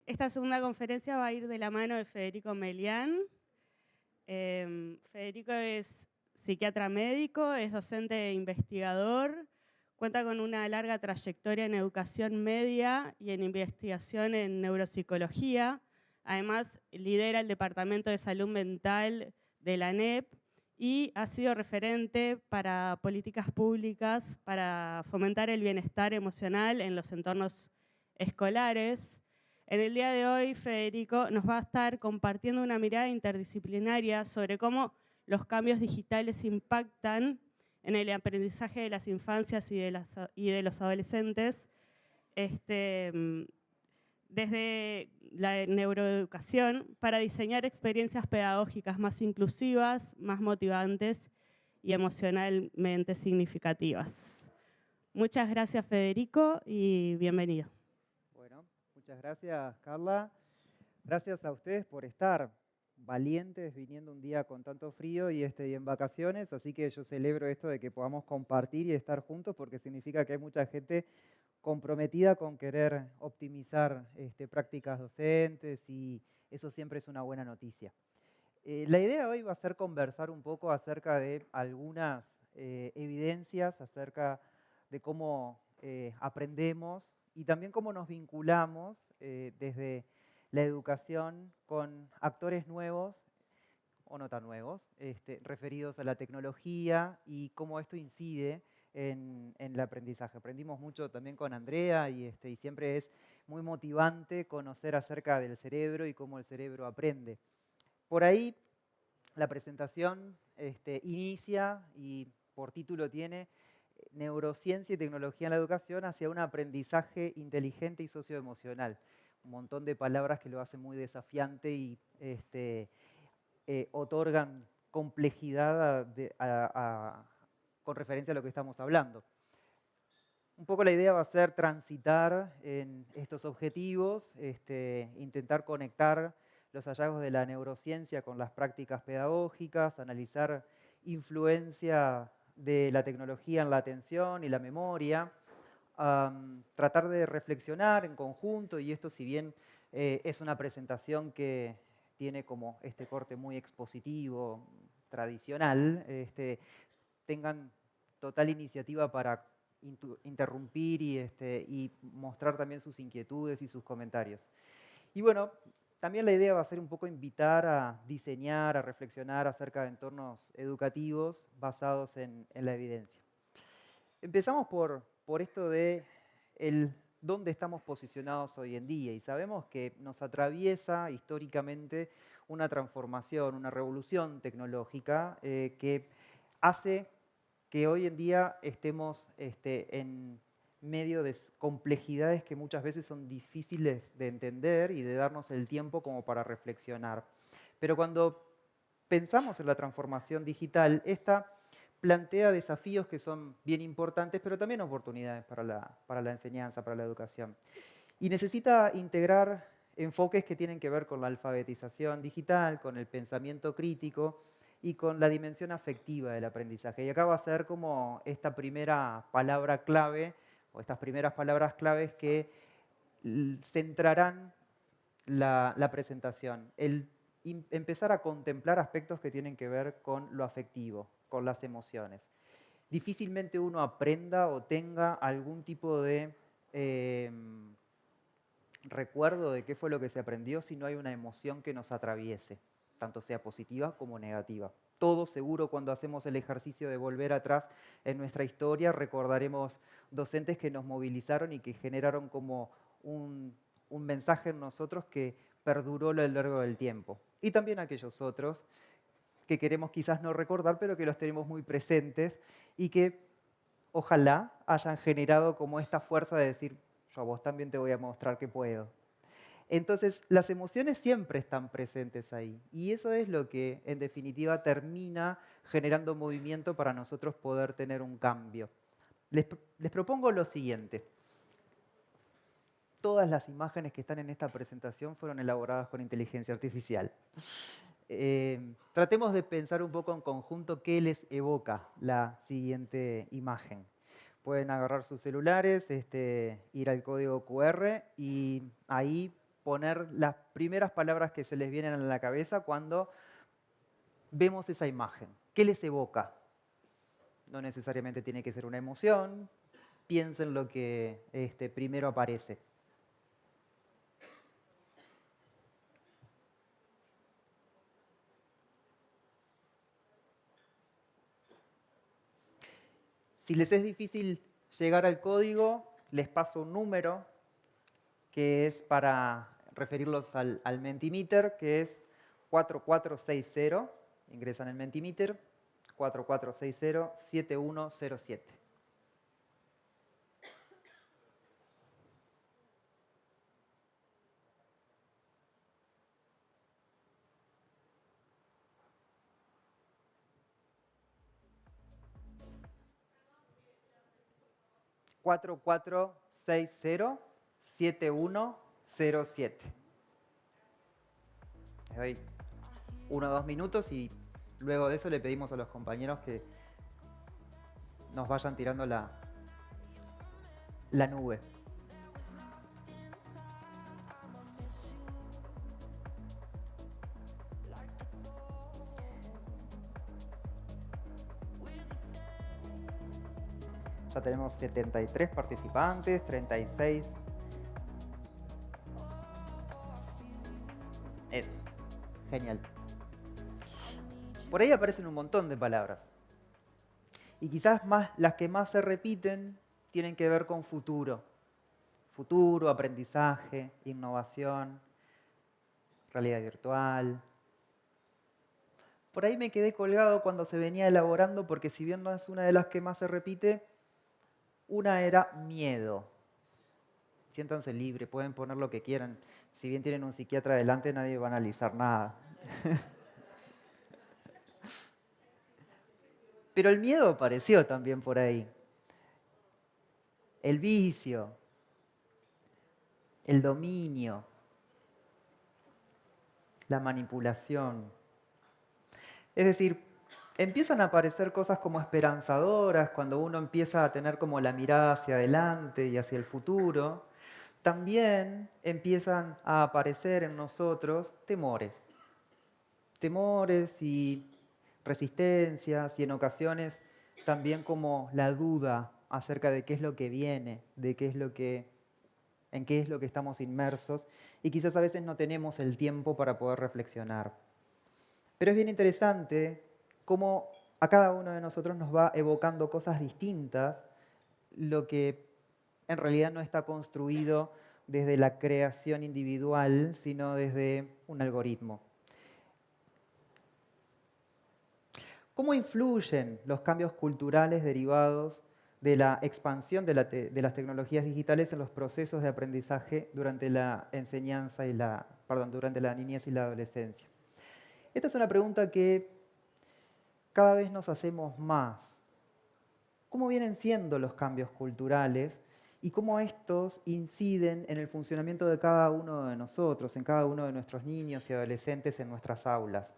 Esta segunda conferencia va a ir de la mano de Federico Melián. Federico es psiquiatra médico, es docente e investigador, cuenta con una larga trayectoria en educación media y en investigación en neuropsicología. Además, lidera el Departamento de Salud Mental de la ANEP y ha sido referente para políticas públicas para fomentar el bienestar emocional en los entornos escolares. En el día de hoy, Federico nos va a estar compartiendo una mirada interdisciplinaria sobre cómo los cambios digitales impactan en el aprendizaje de las infancias y de los adolescentes, desde la neuroeducación para diseñar experiencias pedagógicas más inclusivas, más motivantes y emocionalmente significativas. Muchas gracias, Federico, y bienvenido. Bueno, muchas gracias, Carla. Gracias a ustedes por estar valientes viniendo un día con tanto frío y en vacaciones, así que yo celebro esto de que podamos compartir y estar juntos porque significa que hay mucha gente comprometida con querer optimizar prácticas docentes y eso siempre es una buena noticia. La idea hoy va a ser conversar un poco acerca de algunas evidencias acerca de cómo aprendemos y también cómo nos vinculamos desde la educación con actores nuevos o no tan nuevos, referidos a la tecnología y cómo esto incide en el aprendizaje. Aprendimos mucho también con Andrea y siempre es muy motivante conocer acerca del cerebro y cómo el cerebro aprende. Por ahí la presentación inicia y por título tiene Neurociencia y tecnología en la educación hacia un aprendizaje inteligente y socioemocional. Un montón de palabras que lo hacen muy desafiante y otorgan complejidad con referencia a lo que estamos hablando. Un poco la idea va a ser transitar en estos objetivos, intentar conectar los hallazgos de la neurociencia con las prácticas pedagógicas, analizar influencia de la tecnología en la atención y la memoria, tratar de reflexionar en conjunto, y esto si bien es una presentación que tiene como este corte muy expositivo, tradicional, tengan total iniciativa para interrumpir y mostrar también sus inquietudes y sus comentarios. Y bueno, también la idea va a ser un poco invitar a diseñar, a reflexionar acerca de entornos educativos basados en la evidencia. Empezamos por esto de dónde estamos posicionados hoy en día y sabemos que nos atraviesa históricamente una transformación, una revolución tecnológica que hace que hoy en día estemos en medio de complejidades que muchas veces son difíciles de entender y de darnos el tiempo como para reflexionar. Pero cuando pensamos en la transformación digital, esta plantea desafíos que son bien importantes, pero también oportunidades para la enseñanza, para la educación. Y necesita integrar enfoques que tienen que ver con la alfabetización digital, con el pensamiento crítico y con la dimensión afectiva del aprendizaje. Y acá va a ser como esta primera palabra clave, o estas primeras palabras claves que centrarán la presentación. Empezar a contemplar aspectos que tienen que ver con lo afectivo, con las emociones. Difícilmente uno aprenda o tenga algún tipo de recuerdo de qué fue lo que se aprendió si no hay una emoción que nos atraviese, tanto sea positiva como negativa. Todos seguro cuando hacemos el ejercicio de volver atrás en nuestra historia recordaremos docentes que nos movilizaron y que generaron como un mensaje en nosotros que perduró a lo largo del tiempo. Y también aquellos otros que queremos quizás no recordar, pero que los tenemos muy presentes y que ojalá hayan generado como esta fuerza de decir, yo a vos también te voy a mostrar que puedo. Entonces, las emociones siempre están presentes ahí y eso es lo que en definitiva termina generando movimiento para nosotros poder tener un cambio. Les propongo lo siguiente. Todas las imágenes que están en esta presentación fueron elaboradas con inteligencia artificial. Tratemos de pensar un poco en conjunto qué les evoca la siguiente imagen. Pueden agarrar sus celulares, ir al código QR y ahí poner las primeras palabras que se les vienen a la cabeza cuando vemos esa imagen. ¿Qué les evoca? No necesariamente tiene que ser una emoción. Piensen lo que primero aparece. Si les es difícil llegar al código, les paso un número que es para referirlos al Mentimeter, que es 4460. Ingresan el Mentimeter, 4460-7107. ...4460-7107. Les doy 1 o 2 minutos y luego de eso le pedimos a los compañeros que nos vayan tirando la nube. Ya tenemos 73 participantes, 36. Eso, genial. Por ahí aparecen un montón de palabras. Y quizás las que más se repiten tienen que ver con futuro. Futuro, aprendizaje, innovación, realidad virtual. Por ahí me quedé colgado cuando se venía elaborando porque si bien no es una de las que más se repite, una era miedo. Siéntanse libres, pueden poner lo que quieran. Si bien tienen un psiquiatra delante, nadie va a analizar nada. Pero el miedo apareció también por ahí. El vicio, el dominio, la manipulación. Es decir, empiezan a aparecer cosas como esperanzadoras cuando uno empieza a tener como la mirada hacia adelante y hacia el futuro. También empiezan a aparecer en nosotros temores. Temores y resistencias y en ocasiones también como la duda acerca de qué es lo que viene, en qué es lo que estamos inmersos y quizás a veces no tenemos el tiempo para poder reflexionar. Pero es bien interesante cómo a cada uno de nosotros nos va evocando cosas distintas, lo que en realidad no está construido desde la creación individual, sino desde un algoritmo. ¿Cómo influyen los cambios culturales derivados de la expansión de las tecnologías digitales en los procesos de aprendizaje durante la enseñanza durante la niñez y la adolescencia? Esta es una pregunta que cada vez nos hacemos más. ¿Cómo vienen siendo los cambios culturales y cómo estos inciden en el funcionamiento de cada uno de nosotros, en cada uno de nuestros niños y adolescentes en nuestras aulas?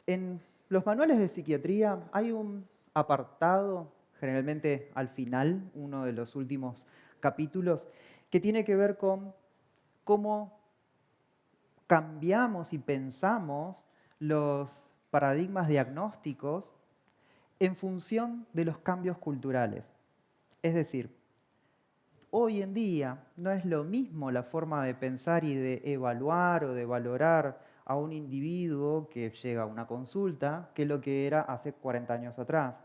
En los manuales de psiquiatría hay un apartado, generalmente al final, uno de los últimos capítulos, que tiene que ver con cómo cambiamos y pensamos los paradigmas diagnósticos en función de los cambios culturales. Es decir, hoy en día no es lo mismo la forma de pensar y de evaluar o de valorar a un individuo que llega a una consulta que lo que era hace 40 años atrás.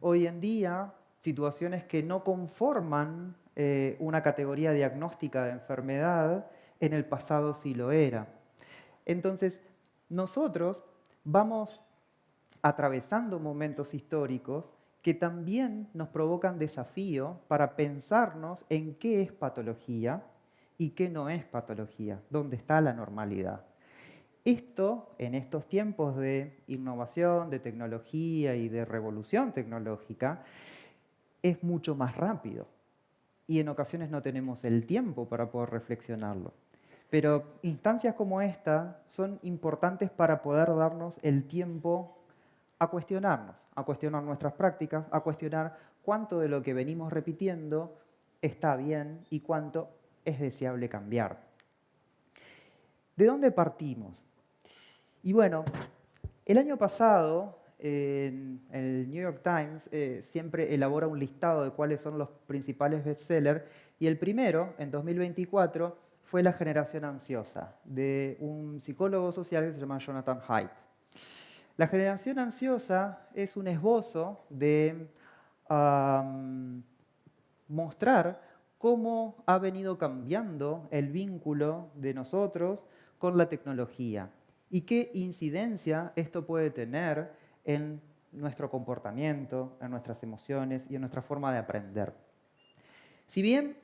Hoy en día, situaciones que no conforman una categoría diagnóstica de enfermedad, en el pasado sí lo era. Entonces, nosotros vamos atravesando momentos históricos que también nos provocan desafío para pensarnos en qué es patología y qué no es patología, dónde está la normalidad. Esto, en estos tiempos de innovación, de tecnología y de revolución tecnológica, es mucho más rápido y en ocasiones no tenemos el tiempo para poder reflexionarlo. Pero instancias como esta son importantes para poder darnos el tiempo a cuestionar nuestras prácticas, a cuestionar cuánto de lo que venimos repitiendo está bien y cuánto es deseable cambiar. ¿De dónde partimos? Y bueno, el año pasado, en el New York Times siempre elabora un listado de cuáles son los principales bestsellers, y el primero, en 2024, fue La generación ansiosa, de un psicólogo social que se llama Jonathan Haidt. La generación ansiosa es un esbozo de mostrar cómo ha venido cambiando el vínculo de nosotros con la tecnología y qué incidencia esto puede tener en nuestro comportamiento, en nuestras emociones y en nuestra forma de aprender. Si bien,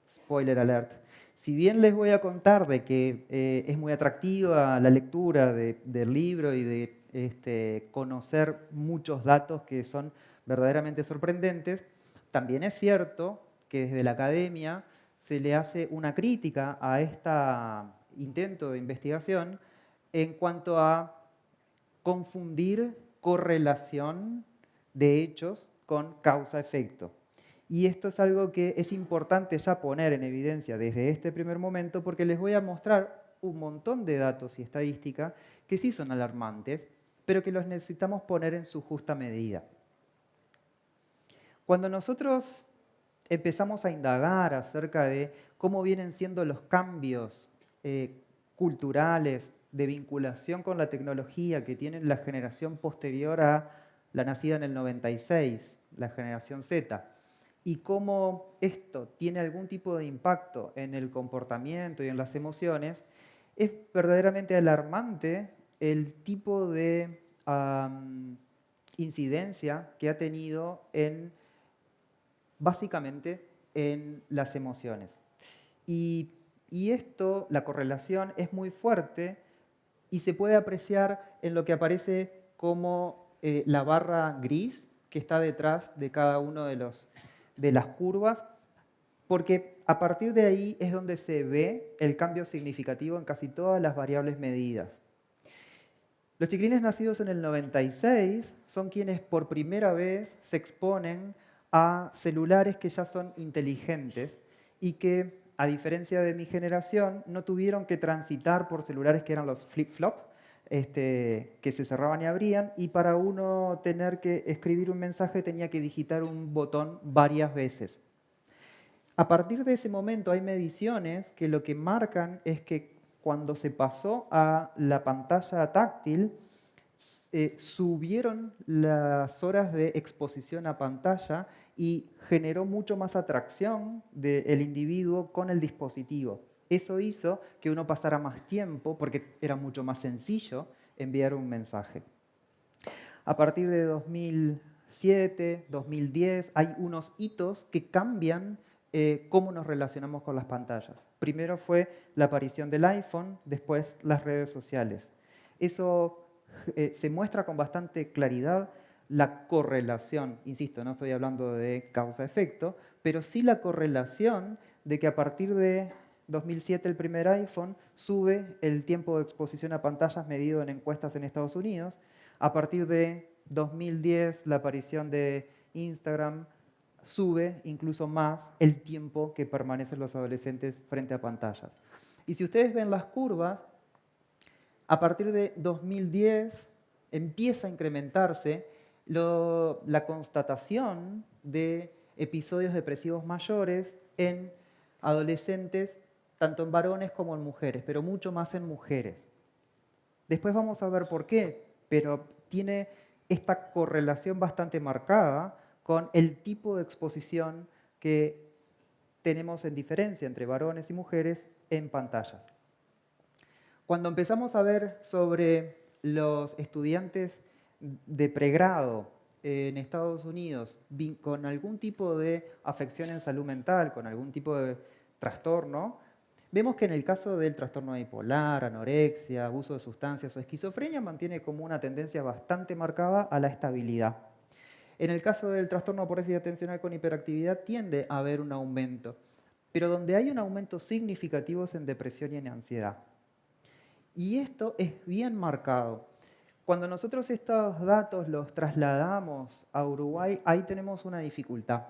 spoiler alert, si bien les voy a contar de que es muy atractiva la lectura del libro y de conocer muchos datos que son verdaderamente sorprendentes, también es cierto que desde la academia se le hace una crítica a este intento de investigación en cuanto a confundir correlación de hechos con causa-efecto. Y esto es algo que es importante ya poner en evidencia desde este primer momento, porque les voy a mostrar un montón de datos y estadísticas que sí son alarmantes, pero que los necesitamos poner en su justa medida. Cuando nosotros empezamos a indagar acerca de cómo vienen siendo los cambios culturales de vinculación con la tecnología que tiene la generación posterior a la nacida en el 96, la generación Z, y cómo esto tiene algún tipo de impacto en el comportamiento y en las emociones, es verdaderamente alarmante el tipo de incidencia que ha tenido básicamente en las emociones. Y esto, la correlación, es muy fuerte y se puede apreciar en lo que aparece como la barra gris que está detrás de cada uno de las curvas, porque a partir de ahí es donde se ve el cambio significativo en casi todas las variables medidas. Los chiquilines nacidos en el 96 son quienes por primera vez se exponen a celulares que ya son inteligentes y que, a diferencia de mi generación, no tuvieron que transitar por celulares que eran los flip-flop, que se cerraban y abrían, y para uno tener que escribir un mensaje tenía que digitar un botón varias veces. A partir de ese momento hay mediciones que lo que marcan es que cuando se pasó a la pantalla táctil, subieron las horas de exposición a pantalla y generó mucho más atracción del individuo con el dispositivo. Eso hizo que uno pasara más tiempo porque era mucho más sencillo enviar un mensaje. A partir de 2007, 2010, hay unos hitos que cambian cómo nos relacionamos con las pantallas. Primero fue la aparición del iPhone, después las redes sociales. Eso se muestra con bastante claridad la correlación, insisto, no estoy hablando de causa-efecto, pero sí la correlación de que a partir de 2007 el primer iPhone sube el tiempo de exposición a pantallas medido en encuestas en Estados Unidos. A partir de 2010 la aparición de Instagram sube incluso más el tiempo que permanecen los adolescentes frente a pantallas. Y si ustedes ven las curvas, a partir de 2010 empieza a incrementarse la constatación de episodios depresivos mayores en adolescentes, tanto en varones como en mujeres, pero mucho más en mujeres. Después vamos a ver por qué, pero tiene esta correlación bastante marcada con el tipo de exposición que tenemos en diferencia entre varones y mujeres en pantallas. Cuando empezamos a ver sobre los estudiantes de pregrado en Estados Unidos con algún tipo de afección en salud mental, con algún tipo de trastorno, vemos que en el caso del trastorno bipolar, anorexia, abuso de sustancias o esquizofrenia mantiene como una tendencia bastante marcada a la estabilidad. En el caso del trastorno por déficit atencional con hiperactividad tiende a haber un aumento, pero donde hay un aumento significativo es en depresión y en ansiedad. Y esto es bien marcado. Cuando nosotros estos datos los trasladamos a Uruguay, ahí tenemos una dificultad.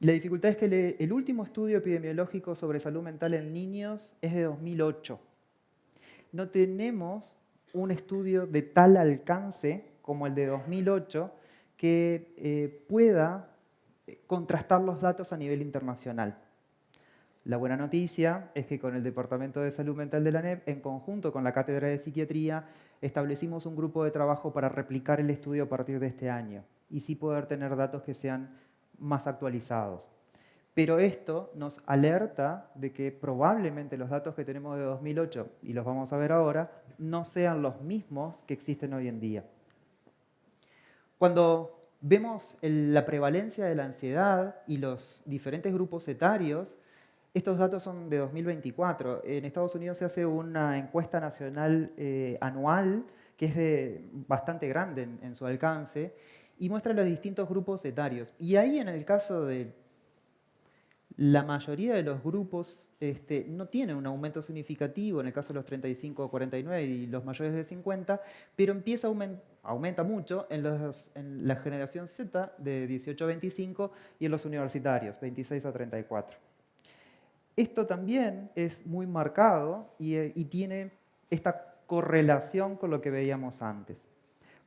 Y la dificultad es que el último estudio epidemiológico sobre salud mental en niños es de 2008. No tenemos un estudio de tal alcance como el de 2008 que pueda contrastar los datos a nivel internacional. La buena noticia es que con el Departamento de Salud Mental de la ANEP, en conjunto con la Cátedra de Psiquiatría, establecimos un grupo de trabajo para replicar el estudio a partir de este año y sí poder tener datos que sean más actualizados. Pero esto nos alerta de que probablemente los datos que tenemos de 2008, y los vamos a ver ahora, no sean los mismos que existen hoy en día. Cuando vemos la prevalencia de la ansiedad y los diferentes grupos etarios, estos datos son de 2024. En Estados Unidos se hace una encuesta nacional anual que es bastante grande en su alcance y muestra los distintos grupos etarios. Y ahí en el caso de la mayoría de los grupos no tiene un aumento significativo, en el caso de los 35 o 49 y los mayores de 50, pero aumenta mucho en la generación Z de 18 a 25 y en los universitarios, 26 a 34. Esto también es muy marcado y tiene esta correlación con lo que veíamos antes.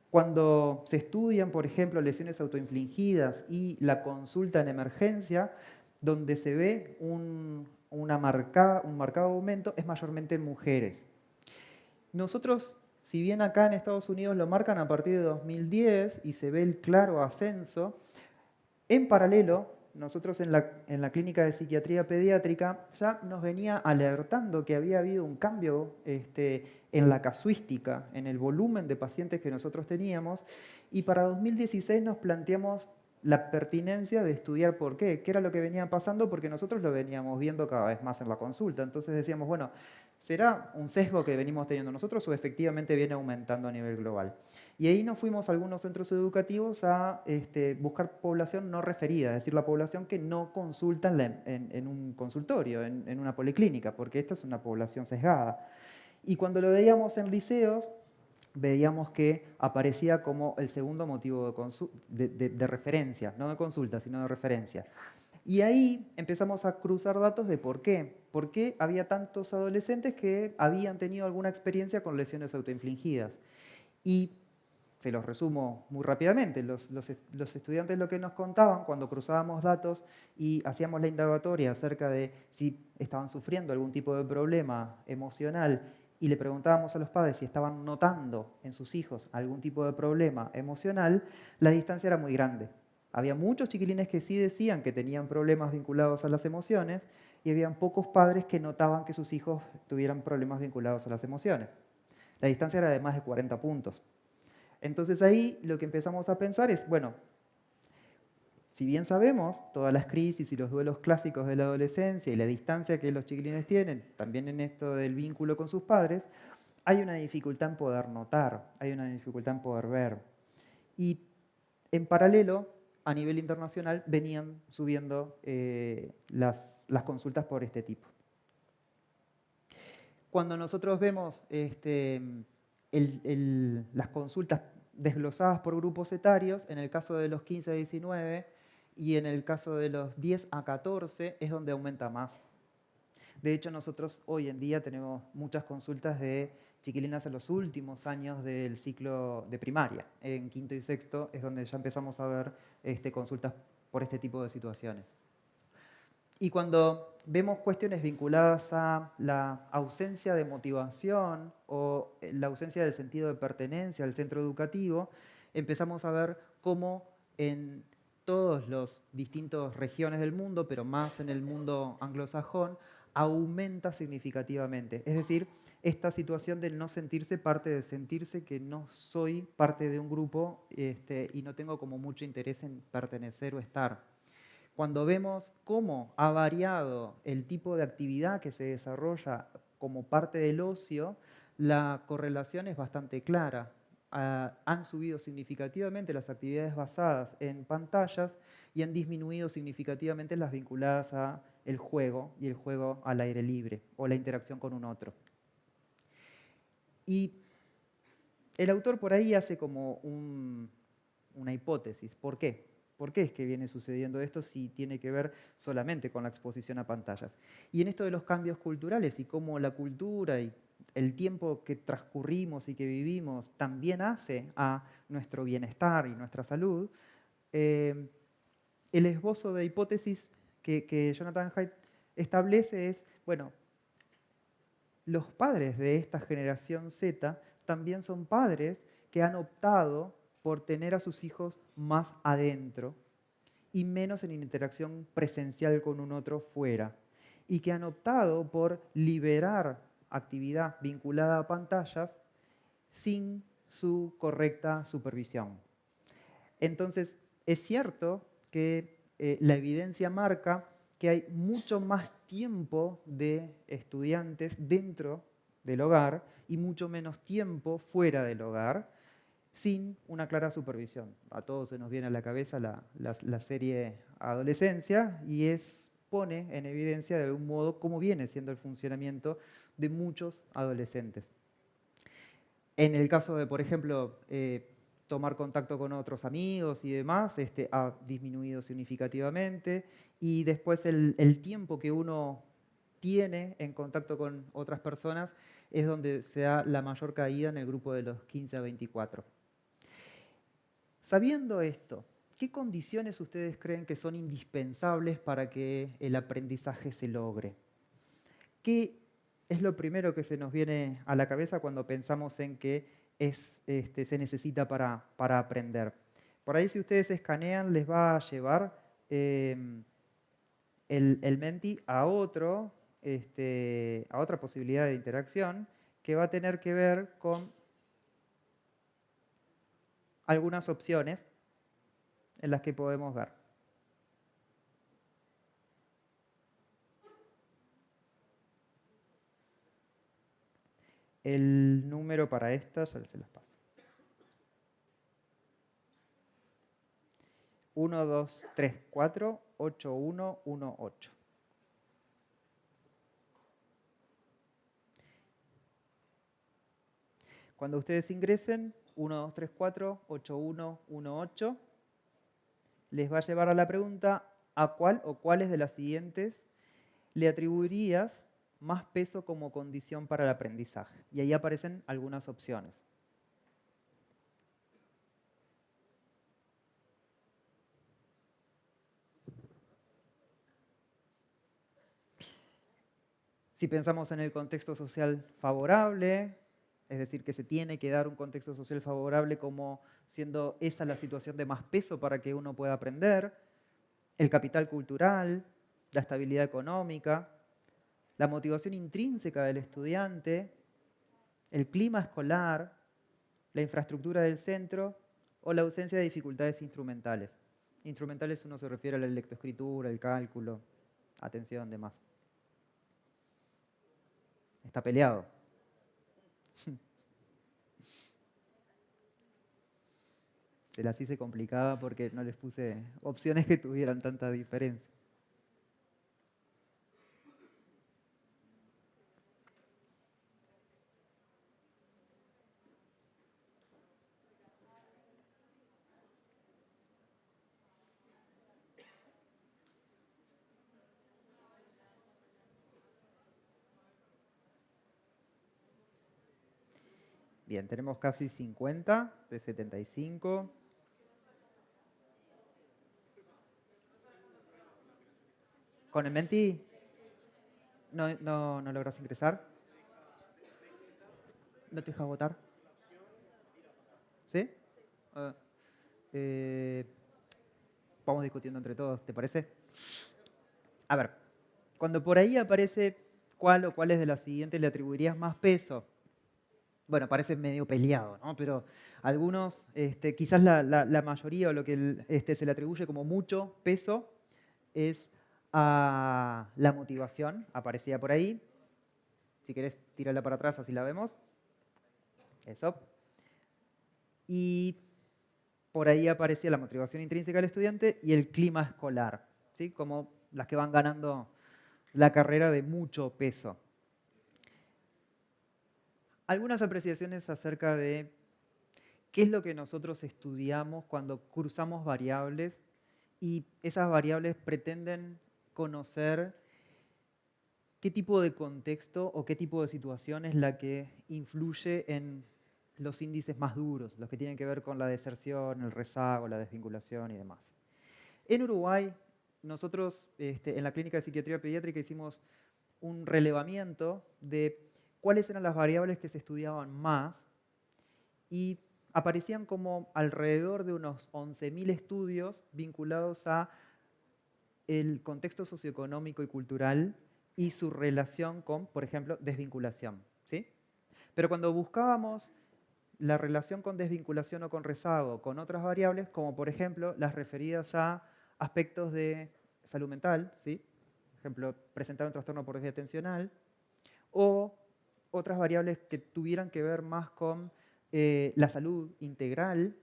Cuando se estudian, por ejemplo, lesiones autoinfligidas y la consulta en emergencia, donde se ve un marcado aumento es mayormente en mujeres. Nosotros, si bien acá en Estados Unidos lo marcan a partir de 2010 y se ve el claro ascenso, en paralelo, nosotros en la clínica de psiquiatría pediátrica ya nos venía alertando que había habido un cambio en la casuística, en el volumen de pacientes que nosotros teníamos, y para 2016 nos planteamos la pertinencia de estudiar por qué era lo que venía pasando, porque nosotros lo veníamos viendo cada vez más en la consulta. Entonces decíamos, bueno, ¿será un sesgo que venimos teniendo nosotros o efectivamente viene aumentando a nivel global? Y ahí nos fuimos a algunos centros educativos a buscar población no referida, es decir, la población que no consulta en un consultorio, en una policlínica, porque esta es una población sesgada. Y cuando lo veíamos en liceos, veíamos que aparecía como el segundo motivo de referencia, no de consulta, sino de referencia. Y ahí empezamos a cruzar datos de por qué. ¿Por qué había tantos adolescentes que habían tenido alguna experiencia con lesiones autoinfligidas? Y se los resumo muy rápidamente. Los estudiantes lo que nos contaban cuando cruzábamos datos y hacíamos la indagatoria acerca de si estaban sufriendo algún tipo de problema emocional y le preguntábamos a los padres si estaban notando en sus hijos algún tipo de problema emocional, la distancia era muy grande. Había muchos chiquilines que sí decían que tenían problemas vinculados a las emociones y habían pocos padres que notaban que sus hijos tuvieran problemas vinculados a las emociones. La distancia era de más de 40 puntos. Entonces ahí lo que empezamos a pensar es, bueno, si bien sabemos todas las crisis y los duelos clásicos de la adolescencia y la distancia que los chiquilines tienen, también en esto del vínculo con sus padres, hay una dificultad en poder notar, hay una dificultad en poder ver. Y en paralelo, a nivel internacional, venían subiendo las consultas por este tipo. Cuando nosotros vemos las consultas desglosadas por grupos etarios, en el caso de los 15 a 19 y en el caso de los 10 a 14 es donde aumenta más. De hecho, nosotros hoy en día tenemos muchas consultas de chiquilinas en los últimos años del ciclo de primaria. En quinto y sexto es donde ya empezamos a ver consultas por este tipo de situaciones. Y cuando vemos cuestiones vinculadas a la ausencia de motivación o la ausencia del sentido de pertenencia al centro educativo, empezamos a ver cómo en todas las distintas regiones del mundo, pero más en el mundo anglosajón, aumenta significativamente. Es decir, esta situación del no sentirse parte, de sentirse que no soy parte de un grupo y no tengo como mucho interés en pertenecer o estar. Cuando vemos cómo ha variado el tipo de actividad que se desarrolla como parte del ocio, la correlación es bastante clara. Han subido significativamente las actividades basadas en pantallas y han disminuido significativamente las vinculadas al juego y el juego al aire libre o la interacción con un otro. Y el autor por ahí hace como una hipótesis. ¿Por qué? ¿Por qué es que viene sucediendo esto si tiene que ver solamente con la exposición a pantallas? Y en esto de los cambios culturales y cómo la cultura y el tiempo que transcurrimos y que vivimos también hace a nuestro bienestar y nuestra salud, el esbozo de hipótesis que Jonathan Haidt establece es, bueno, los padres de esta generación Z también son padres que han optado por tener a sus hijos más adentro y menos en interacción presencial con un otro fuera, y que han optado por liberar actividad vinculada a pantallas sin su correcta supervisión. Entonces, es cierto que la evidencia marca que hay mucho más tiempo de estudiantes dentro del hogar y mucho menos tiempo fuera del hogar sin una clara supervisión. A todos se nos viene a la cabeza la serie Adolescencia y pone en evidencia de algún modo cómo viene siendo el funcionamiento de muchos adolescentes. En el caso de, por ejemplo, tomar contacto con otros amigos y demás, ha disminuido significativamente, y después el tiempo que uno tiene en contacto con otras personas es donde se da la mayor caída en el grupo de los 15 a 24. Sabiendo esto, ¿qué condiciones ustedes creen que son indispensables para que el aprendizaje se logre? ¿Qué es lo primero que se nos viene a la cabeza cuando pensamos en que se necesita para aprender? Por ahí, si ustedes escanean, les va a llevar el Menti a otra posibilidad de interacción que va a tener que ver con algunas opciones en las que podemos ver. El número para esta ya se las paso. 1, 2, 3, 4, 8, 1, 1, 8. Cuando ustedes ingresen 1, 2, 3, 4, 8, 1, 1, 8, les va a llevar a la pregunta ¿a cuál o cuáles de las siguientes le atribuirías más peso como condición para el aprendizaje? Y ahí aparecen algunas opciones. Si pensamos en el contexto social favorable, es decir, que se tiene que dar un contexto social favorable como siendo esa la situación de más peso para que uno pueda aprender, el capital cultural, la estabilidad económica, la motivación intrínseca del estudiante, el clima escolar, la infraestructura del centro o la ausencia de dificultades instrumentales. Instrumentales uno se refiere a la lectoescritura, el cálculo, atención, demás. Está peleado. Se las hice complicada porque no les puse opciones que tuvieran tanta diferencia. Bien, tenemos casi 50 de 75. ¿Con el Menti? ¿No logras ingresar? ¿No te deja votar? ¿Sí? Vamos discutiendo entre todos, ¿te parece? A ver, cuando por ahí aparece cuál o cuáles de las siguientes le atribuirías más peso, bueno, parece medio peleado, ¿no? Pero algunos, quizás la mayoría o lo que se le atribuye como mucho peso es a la motivación, aparecía por ahí. Si querés, tírala para atrás, así la vemos. Eso. Y por ahí aparecía la motivación intrínseca del estudiante y el clima escolar, ¿sí? Como las que van ganando la carrera de mucho peso. Algunas apreciaciones acerca de qué es lo que nosotros estudiamos cuando cruzamos variables y esas variables pretenden conocer qué tipo de contexto o qué tipo de situación es la que influye en los índices más duros, los que tienen que ver con la deserción, el rezago, la desvinculación y demás. En Uruguay, nosotros en la Clínica de Psiquiatría Pediátrica hicimos un relevamiento de cuáles eran las variables que se estudiaban más y aparecían como alrededor de unos 11.000 estudios vinculados a el contexto socioeconómico y cultural y su relación con, por ejemplo, desvinculación, ¿sí? Pero cuando buscábamos la relación con desvinculación o con rezago con otras variables, como por ejemplo las referidas a aspectos de salud mental, ¿sí? Por ejemplo, presentar un trastorno por déficit atencional, o otras variables que tuvieran que ver más con la salud integral,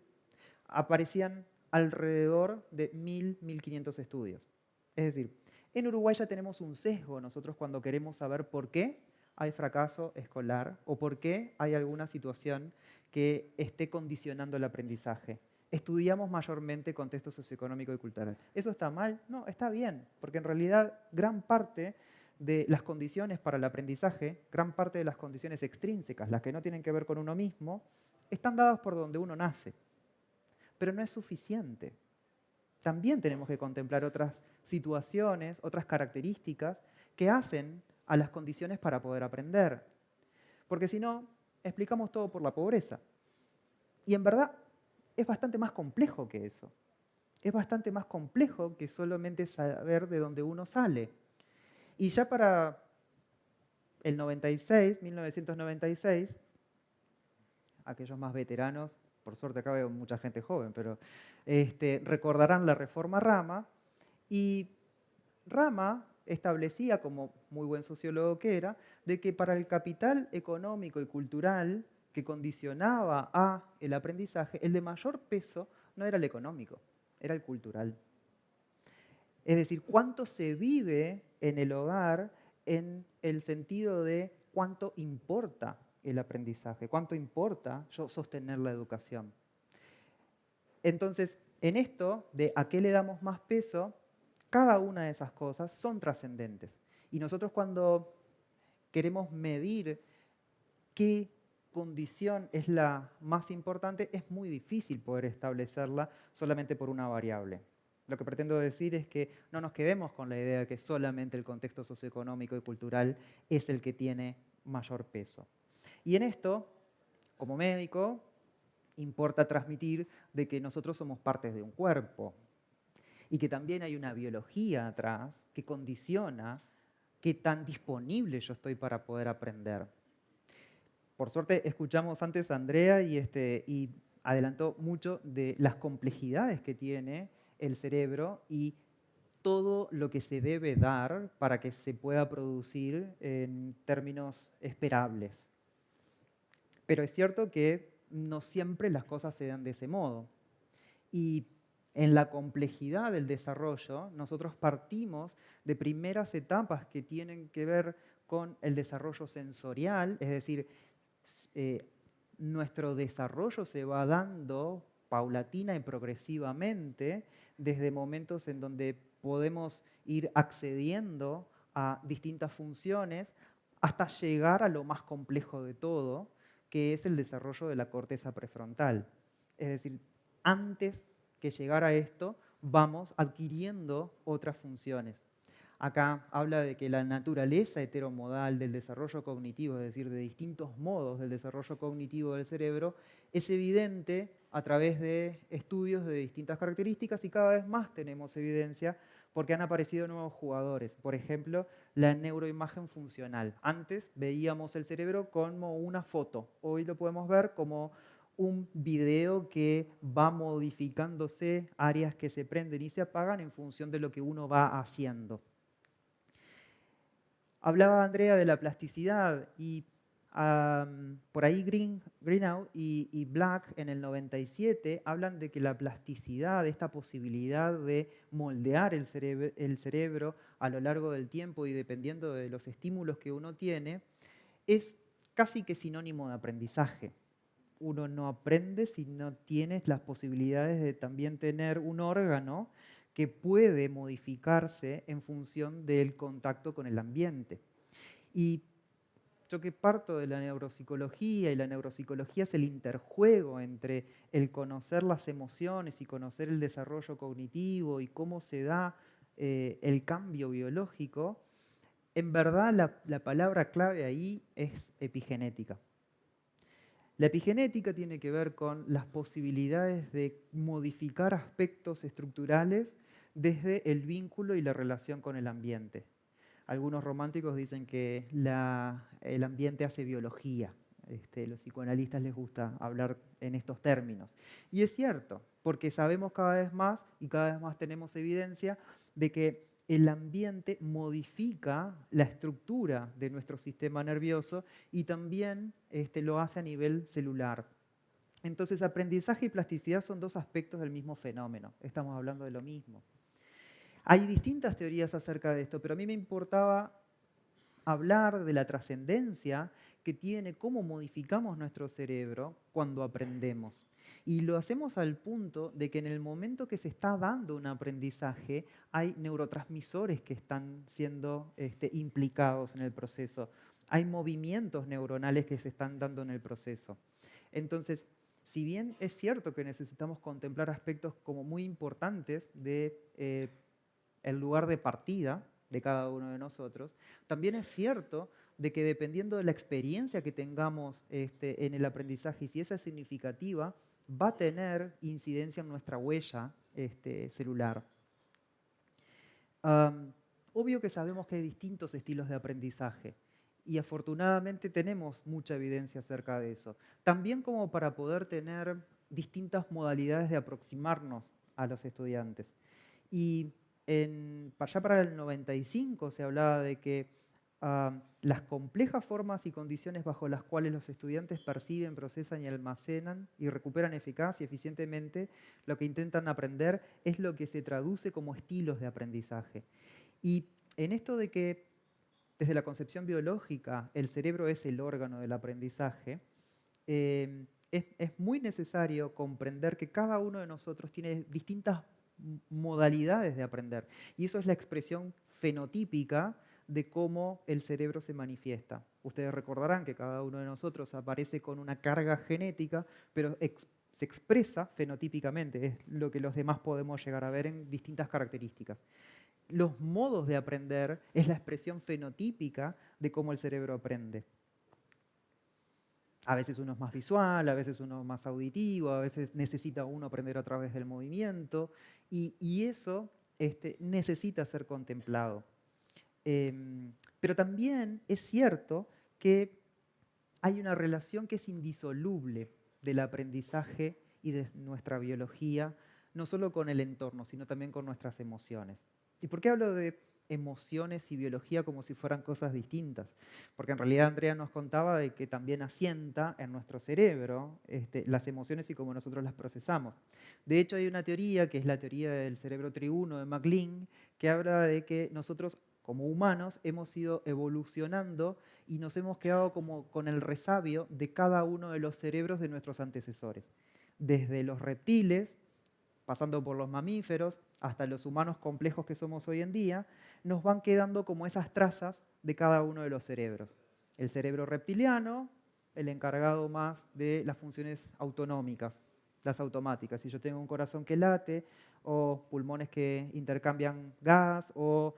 aparecían alrededor de 1.000, 1.500 estudios. Es decir, en Uruguay ya tenemos un sesgo nosotros cuando queremos saber por qué hay fracaso escolar o por qué hay alguna situación que esté condicionando el aprendizaje. Estudiamos mayormente contexto socioeconómico y cultural. ¿Eso está mal? No, está bien, porque en realidad gran parte de las condiciones para el aprendizaje, gran parte de las condiciones extrínsecas, las que no tienen que ver con uno mismo, están dadas por donde uno nace. Pero no es suficiente. También tenemos que contemplar otras situaciones, otras características que hacen a las condiciones para poder aprender. Porque si no, explicamos todo por la pobreza. Y en verdad es bastante más complejo que eso. Es bastante más complejo que solamente saber de dónde uno sale. Y ya para el 96, 1996, aquellos más veteranos, por suerte acá veo mucha gente joven, pero recordarán la reforma Rama, y Rama establecía, como muy buen sociólogo que era, de que para el capital económico y cultural que condicionaba a el aprendizaje, el de mayor peso no era el económico, era el cultural. Es decir, cuánto se vive en el hogar en el sentido de cuánto importa el aprendizaje, cuánto importa yo sostener la educación. Entonces, en esto de a qué le damos más peso, cada una de esas cosas son trascendentes. Y nosotros cuando queremos medir qué condición es la más importante, es muy difícil poder establecerla solamente por una variable. Lo que pretendo decir es que no nos quedemos con la idea de que solamente el contexto socioeconómico y cultural es el que tiene mayor peso. Y en esto, como médico, importa transmitir de que nosotros somos partes de un cuerpo y que también hay una biología atrás que condiciona qué tan disponible yo estoy para poder aprender. Por suerte escuchamos antes a Andrea y adelantó mucho de las complejidades que tiene el cerebro y todo lo que se debe dar para que se pueda producir en términos esperables. Pero es cierto que no siempre las cosas se dan de ese modo. Y en la complejidad del desarrollo, nosotros partimos de primeras etapas que tienen que ver con el desarrollo sensorial, es decir, nuestro desarrollo se va dando paulatina y progresivamente desde momentos en donde podemos ir accediendo a distintas funciones hasta llegar a lo más complejo de todo, que es el desarrollo de la corteza prefrontal. Es decir, antes que llegar a esto, vamos adquiriendo otras funciones. Acá habla de que la naturaleza heteromodal del desarrollo cognitivo, es decir, de distintos modos del desarrollo cognitivo del cerebro, es evidente a través de estudios de distintas características y cada vez más tenemos evidencia porque han aparecido nuevos jugadores. Por ejemplo, la neuroimagen funcional. Antes veíamos el cerebro como una foto, hoy lo podemos ver como un video que va modificándose, áreas que se prenden y se apagan en función de lo que uno va haciendo. Hablaba Andrea de la plasticidad y por ahí Greenough y Black en el 97 hablan de que la plasticidad, esta posibilidad de moldear el cerebro a lo largo del tiempo y dependiendo de los estímulos que uno tiene, es casi que sinónimo de aprendizaje. Uno no aprende si no tienes las posibilidades de también tener un órgano que puede modificarse en función del contacto con el ambiente. Y yo que parto de la neuropsicología, y la neuropsicología es el interjuego entre el conocer las emociones y conocer el desarrollo cognitivo y cómo se da el cambio biológico, en verdad la palabra clave ahí es epigenética. La epigenética tiene que ver con las posibilidades de modificar aspectos estructurales desde el vínculo y la relación con el ambiente. Algunos románticos dicen que el ambiente hace biología. Los psicoanalistas les gusta hablar en estos términos. Y es cierto, porque sabemos cada vez más y cada vez más tenemos evidencia de que el ambiente modifica la estructura de nuestro sistema nervioso y también lo hace a nivel celular. Entonces, aprendizaje y plasticidad son dos aspectos del mismo fenómeno. Estamos hablando de lo mismo. Hay distintas teorías acerca de esto, pero a mí me importaba hablar de la trascendencia que tiene cómo modificamos nuestro cerebro cuando aprendemos. Y lo hacemos al punto de que en el momento que se está dando un aprendizaje, hay neurotransmisores que están siendo implicados en el proceso. Hay movimientos neuronales que se están dando en el proceso. Entonces, si bien es cierto que necesitamos contemplar aspectos como muy importantes de el lugar de partida de cada uno de nosotros, también es cierto de que dependiendo de la experiencia que tengamos en el aprendizaje y si esa es significativa, va a tener incidencia en nuestra huella celular. Obvio que sabemos que hay distintos estilos de aprendizaje y afortunadamente tenemos mucha evidencia acerca de eso. También como para poder tener distintas modalidades de aproximarnos a los estudiantes. Y allá para el 95 se hablaba de que las complejas formas y condiciones bajo las cuales los estudiantes perciben, procesan y almacenan y recuperan eficaz y eficientemente lo que intentan aprender es lo que se traduce como estilos de aprendizaje. Y en esto de que desde la concepción biológica el cerebro es el órgano del aprendizaje, es muy necesario comprender que cada uno de nosotros tiene distintas modalidades de aprender. Y eso es la expresión fenotípica de cómo el cerebro se manifiesta. Ustedes recordarán que cada uno de nosotros aparece con una carga genética, pero se expresa fenotípicamente, es lo que los demás podemos llegar a ver en distintas características. Los modos de aprender es la expresión fenotípica de cómo el cerebro aprende. A veces uno es más visual, a veces uno es más auditivo, a veces necesita uno aprender a través del movimiento y eso necesita ser contemplado. Pero también es cierto que hay una relación que es indisoluble del aprendizaje y de nuestra biología, no solo con el entorno, sino también con nuestras emociones. ¿Y por qué hablo de emociones y biología como si fueran cosas distintas? Porque en realidad Andrea nos contaba de que también asienta en nuestro cerebro las emociones y cómo nosotros las procesamos. De hecho, hay una teoría, que es la teoría del cerebro triuno de MacLean, que habla de que nosotros como humanos hemos ido evolucionando y nos hemos quedado como con el resabio de cada uno de los cerebros de nuestros antecesores. Desde los reptiles, pasando por los mamíferos, hasta los humanos complejos que somos hoy en día, nos van quedando como esas trazas de cada uno de los cerebros. El cerebro reptiliano, el encargado más de las funciones autonómicas, las automáticas. Si yo tengo un corazón que late, o pulmones que intercambian gas, o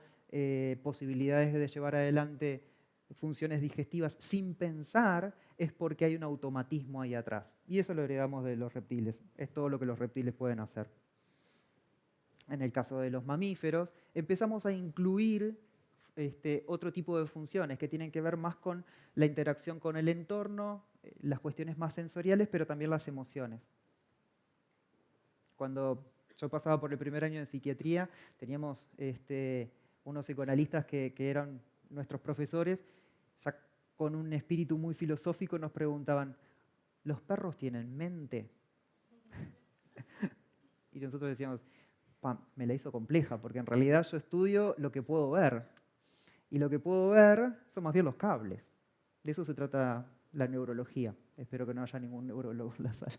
posibilidades de llevar adelante funciones digestivas sin pensar, es porque hay un automatismo ahí atrás. Y eso lo heredamos de los reptiles. Es todo lo que los reptiles pueden hacer. En el caso de los mamíferos, empezamos a incluir otro tipo de funciones que tienen que ver más con la interacción con el entorno, las cuestiones más sensoriales, pero también las emociones. Cuando yo pasaba por el primer año de psiquiatría, teníamos unos psicoanalistas que eran nuestros profesores, ya con un espíritu muy filosófico nos preguntaban, ¿los perros tienen mente? Y nosotros decíamos, me la hizo compleja, porque en realidad yo estudio lo que puedo ver. Y lo que puedo ver son más bien los cables. De eso se trata la neurología. Espero que no haya ningún neurólogo en la sala.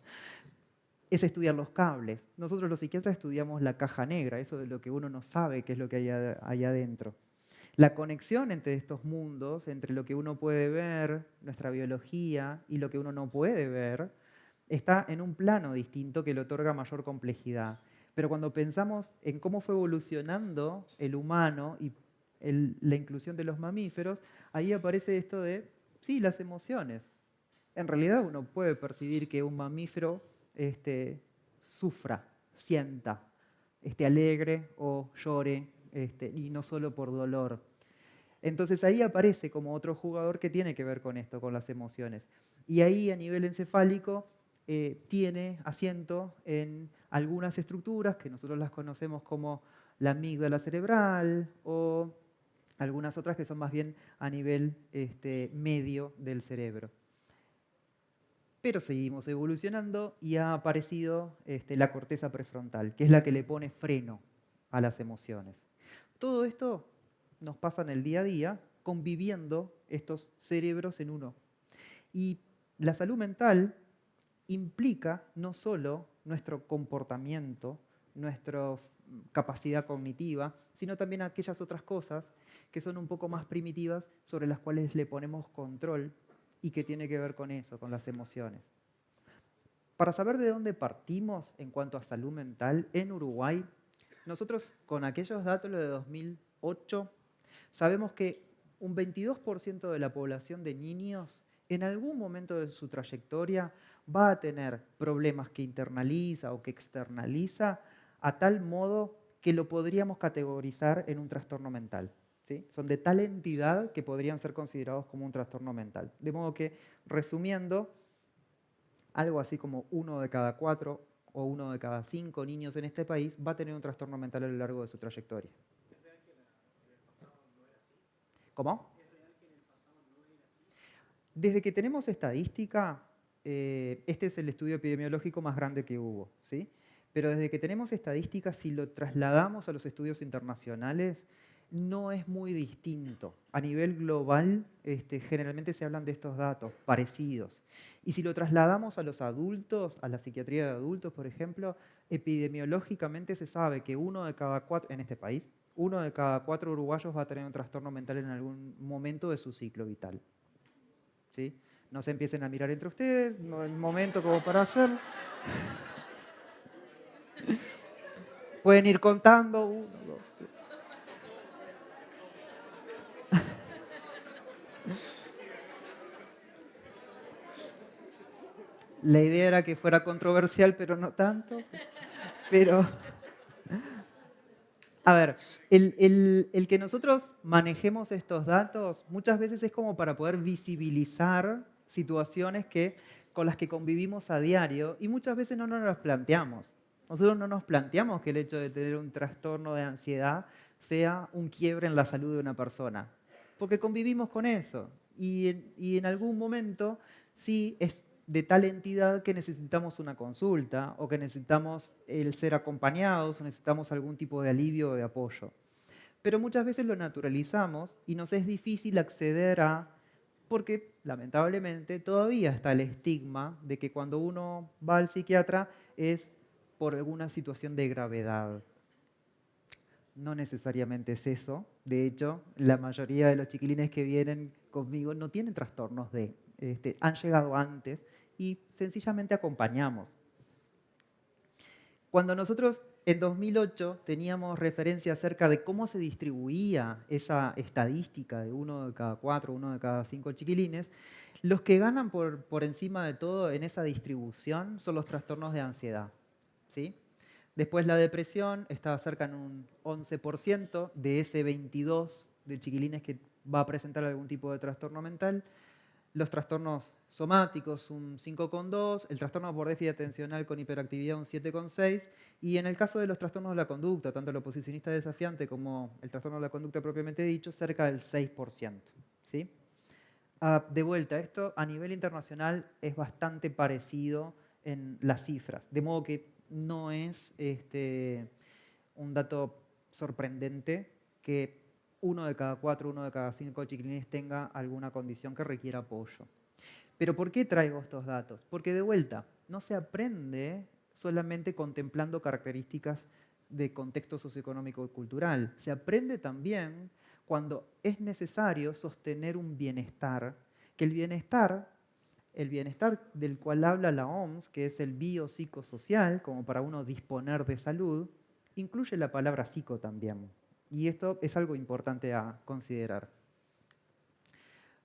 es estudiar los cables. Nosotros los psiquiatras estudiamos la caja negra, eso de lo que uno no sabe qué es lo que hay allá adentro. La conexión entre estos mundos, entre lo que uno puede ver, nuestra biología, y lo que uno no puede ver, está en un plano distinto que le otorga mayor complejidad. Pero cuando pensamos en cómo fue evolucionando el humano y la inclusión de los mamíferos, ahí aparece esto de, sí, las emociones. En realidad uno puede percibir que un mamífero sufra, sienta, esté alegre o llore, y no solo por dolor. Entonces ahí aparece como otro jugador que tiene que ver con esto, con las emociones. Y ahí a nivel encefálico tiene asiento en algunas estructuras que nosotros las conocemos como la amígdala cerebral o algunas otras que son más bien a nivel medio del cerebro. Pero seguimos evolucionando y ha aparecido la corteza prefrontal, que es la que le pone freno a las emociones. Todo esto nos pasa en el día a día conviviendo estos cerebros en uno. Y la salud mental implica no solo nuestro comportamiento, nuestra capacidad cognitiva, sino también aquellas otras cosas que son un poco más primitivas sobre las cuales le ponemos control y que tiene que ver con eso, con las emociones. Para saber de dónde partimos en cuanto a salud mental en Uruguay, nosotros con aquellos datos de 2008 sabemos que un 22% de la población de niños en algún momento de su trayectoria va a tener problemas que internaliza o que externaliza a tal modo que lo podríamos categorizar en un trastorno mental. ¿Sí? Son de tal entidad que podrían ser considerados como un trastorno mental. De modo que, resumiendo, algo así como 1 de cada 4 o 1 de cada 5 niños en este país va a tener un trastorno mental a lo largo de su trayectoria. ¿Cómo? Desde que tenemos estadística, este es el estudio epidemiológico más grande que hubo, ¿sí? Pero desde que tenemos estadística, si lo trasladamos a los estudios internacionales, no es muy distinto. A nivel global, generalmente se hablan de estos datos parecidos. Y si lo trasladamos a los adultos, a la psiquiatría de adultos, por ejemplo, epidemiológicamente se sabe que 1 de cada 4, en este país, 1 de cada 4 uruguayos va a tener un trastorno mental en algún momento de su ciclo vital. ¿Sí? No se empiecen a mirar entre ustedes, no es el momento como para hacerlo. Pueden ir contando, 1, 2, 3. La idea era que fuera controversial, pero no tanto. Pero, a ver, el que nosotros manejemos estos datos muchas veces es como para poder visibilizar situaciones con las que convivimos a diario y muchas veces no nos las planteamos. Nosotros no nos planteamos que el hecho de tener un trastorno de ansiedad sea un quiebre en la salud de una persona, porque convivimos con eso y en algún momento sí es de tal entidad que necesitamos una consulta o que necesitamos el ser acompañados o necesitamos algún tipo de alivio o de apoyo. Pero muchas veces lo naturalizamos y nos es difícil acceder porque lamentablemente todavía está el estigma de que cuando uno va al psiquiatra es por alguna situación de gravedad. No necesariamente es eso. De hecho, la mayoría de los chiquilines que vienen conmigo no tienen trastornos han llegado antes y sencillamente acompañamos. Cuando nosotros en 2008 teníamos referencia acerca de cómo se distribuía esa estadística de 1 de cada 4, 1 de cada 5 chiquilines, los que ganan por encima de todo en esa distribución son los trastornos de ansiedad, ¿sí? Después la depresión está cerca en un 11% de ese 22 de chiquilines que va a presentar algún tipo de trastorno mental. Los trastornos somáticos un 5,2, el trastorno por déficit atencional con hiperactividad un 7,6 y en el caso de los trastornos de la conducta, tanto el oposicionista desafiante como el trastorno de la conducta propiamente dicho, cerca del 6%. ¿Sí? De vuelta, esto a nivel internacional es bastante parecido en las cifras, de modo que no es un dato sorprendente que 1 de cada 4, 1 de cada 5 chiquilines tenga alguna condición que requiera apoyo. Pero ¿por qué traigo estos datos? Porque de vuelta, no se aprende solamente contemplando características de contexto socioeconómico y cultural. Se aprende también cuando es necesario sostener un bienestar, que el bienestar del cual habla la OMS, que es el biopsicosocial, como para uno disponer de salud, incluye la palabra psico también. Y esto es algo importante a considerar.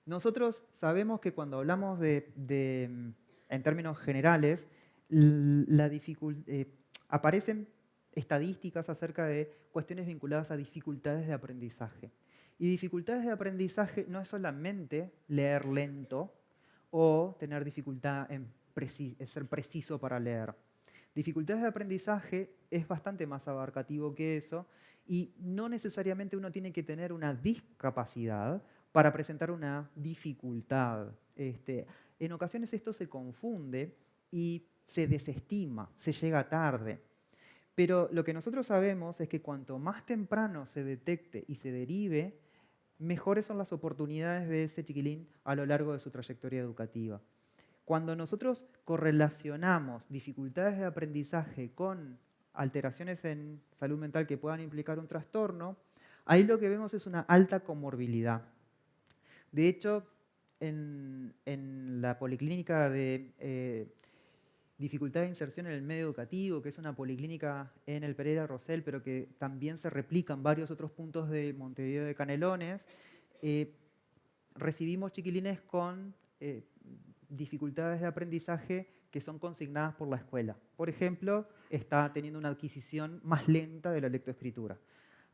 Nosotros sabemos que cuando hablamos en términos generales, aparecen estadísticas acerca de cuestiones vinculadas a dificultades de aprendizaje. Y dificultades de aprendizaje no es solamente leer lento o tener dificultad en ser preciso para leer. Dificultades de aprendizaje es bastante más abarcativo que eso y no necesariamente uno tiene que tener una discapacidad para presentar una dificultad. En ocasiones esto se confunde y se desestima, se llega tarde. Pero lo que nosotros sabemos es que cuanto más temprano se detecte y se derive, mejores son las oportunidades de ese chiquilín a lo largo de su trayectoria educativa. Cuando nosotros correlacionamos dificultades de aprendizaje con alteraciones en salud mental que puedan implicar un trastorno, ahí lo que vemos es una alta comorbilidad. De hecho, en la policlínica de dificultad de inserción en el medio educativo, que es una policlínica en el Pereira Rosell, pero que también se replica en varios otros puntos de Montevideo de Canelones, recibimos chiquilines con dificultades de aprendizaje que son consignadas por la escuela. Por ejemplo, está teniendo una adquisición más lenta de la lectoescritura.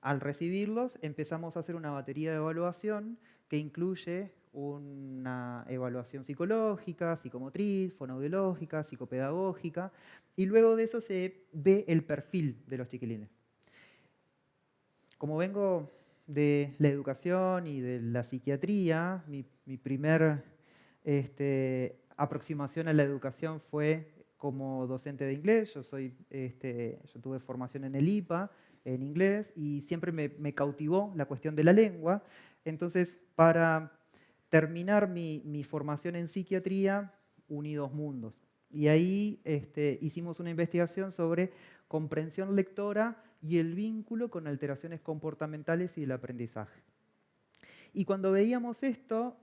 Al recibirlos, empezamos a hacer una batería de evaluación que incluye una evaluación psicológica, psicomotriz, fonoaudiológica, psicopedagógica, y luego de eso se ve el perfil de los chiquilines. Como vengo de la educación y de la psiquiatría, mi primer aproximación a la educación fue como docente de inglés. Yo tuve formación en el IPA, en inglés, y siempre me cautivó la cuestión de la lengua. Entonces, para terminar mi formación en psiquiatría, uní dos mundos. Y ahí hicimos una investigación sobre comprensión lectora y el vínculo con alteraciones comportamentales y el aprendizaje. Y cuando veíamos esto,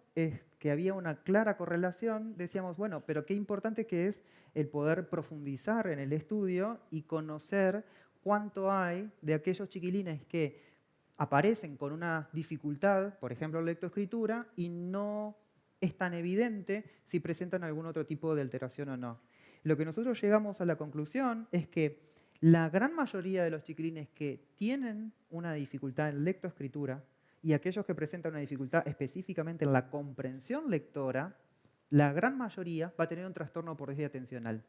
que había una clara correlación, decíamos, bueno, pero qué importante que es el poder profundizar en el estudio y conocer cuánto hay de aquellos chiquilines que aparecen con una dificultad, por ejemplo, lectoescritura, y no es tan evidente si presentan algún otro tipo de alteración o no. Lo que nosotros llegamos a la conclusión es que la gran mayoría de los chiquilines que tienen una dificultad en lectoescritura y aquellos que presentan una dificultad específicamente en la comprensión lectora, la gran mayoría va a tener un trastorno por déficit atencional,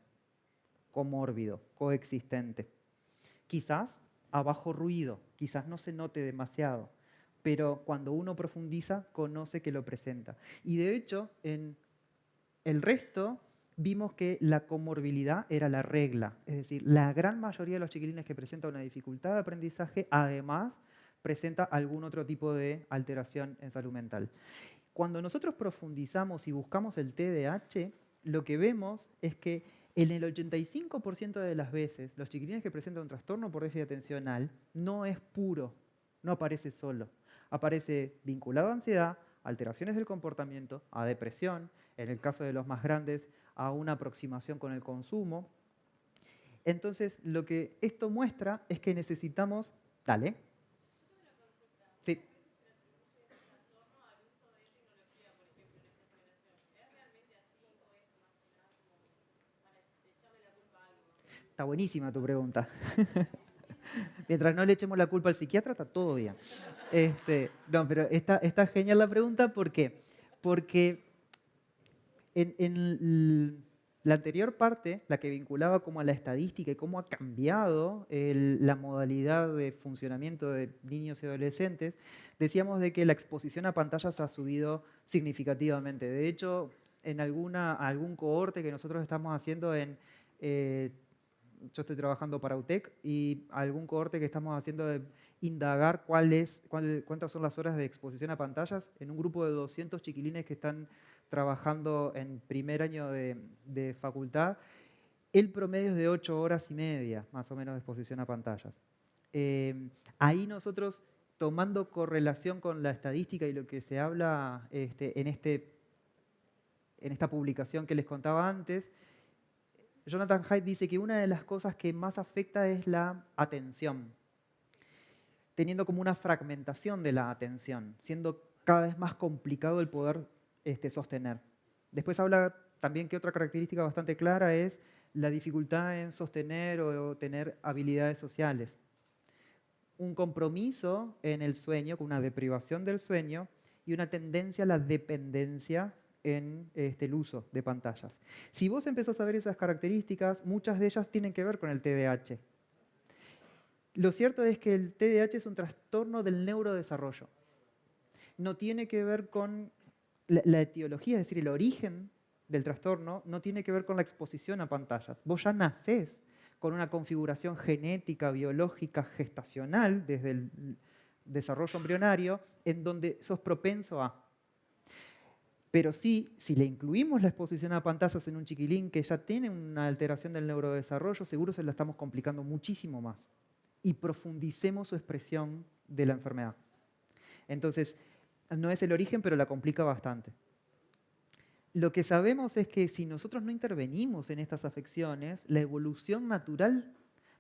comórbido, coexistente. Quizás a bajo ruido, quizás no se note demasiado, pero cuando uno profundiza, conoce que lo presenta. Y de hecho, en el resto vimos que la comorbilidad era la regla. Es decir, la gran mayoría de los chiquilines que presentan una dificultad de aprendizaje, además, presenta algún otro tipo de alteración en salud mental. Cuando nosotros profundizamos y buscamos el TDAH, lo que vemos es que en el 85% de las veces, los chiquilines que presentan un trastorno por déficit atencional no es puro, no aparece solo. Aparece vinculado a ansiedad, alteraciones del comportamiento, a depresión, en el caso de los más grandes, a una aproximación con el consumo. Entonces, lo que esto muestra es que necesitamos... Dale. Sí. Está buenísima tu pregunta. Mientras no le echemos la culpa al psiquiatra, está todo bien. No, pero está genial la pregunta. ¿Por qué? Porque en la anterior parte, la que vinculaba como a la estadística y cómo ha cambiado la modalidad de funcionamiento de niños y adolescentes, decíamos de que la exposición a pantallas ha subido significativamente. De hecho, en algún cohorte que nosotros estamos haciendo yo estoy trabajando para UTEC y algún cohorte que estamos haciendo de indagar cuántas son las horas de exposición a pantallas en un grupo de 200 chiquilines que están trabajando en primer año de facultad. El promedio es de 8 horas y media, más o menos, de exposición a pantallas. Ahí nosotros, tomando correlación con la estadística y lo que se habla en esta publicación que les contaba antes, Jonathan Haidt dice que una de las cosas que más afecta es la atención, teniendo como una fragmentación de la atención, siendo cada vez más complicado el poder sostener. Después habla también que otra característica bastante clara es la dificultad en sostener o tener habilidades sociales. Un compromiso en el sueño, con una deprivación del sueño y una tendencia a la dependencia en el uso de pantallas. Si vos empezás a ver esas características, muchas de ellas tienen que ver con el TDAH. Lo cierto es que el TDAH es un trastorno del neurodesarrollo. No tiene que ver con la etiología, es decir, el origen del trastorno, no tiene que ver con la exposición a pantallas. Vos ya nacés con una configuración genética, biológica, gestacional, desde el desarrollo embrionario, en donde sos propenso a. Pero sí, si le incluimos la exposición a pantallas en un chiquilín que ya tiene una alteración del neurodesarrollo, seguro se la estamos complicando muchísimo más. Y profundicemos su expresión de la enfermedad. Entonces, no es el origen, pero la complica bastante. Lo que sabemos es que si nosotros no intervenimos en estas afecciones, la evolución natural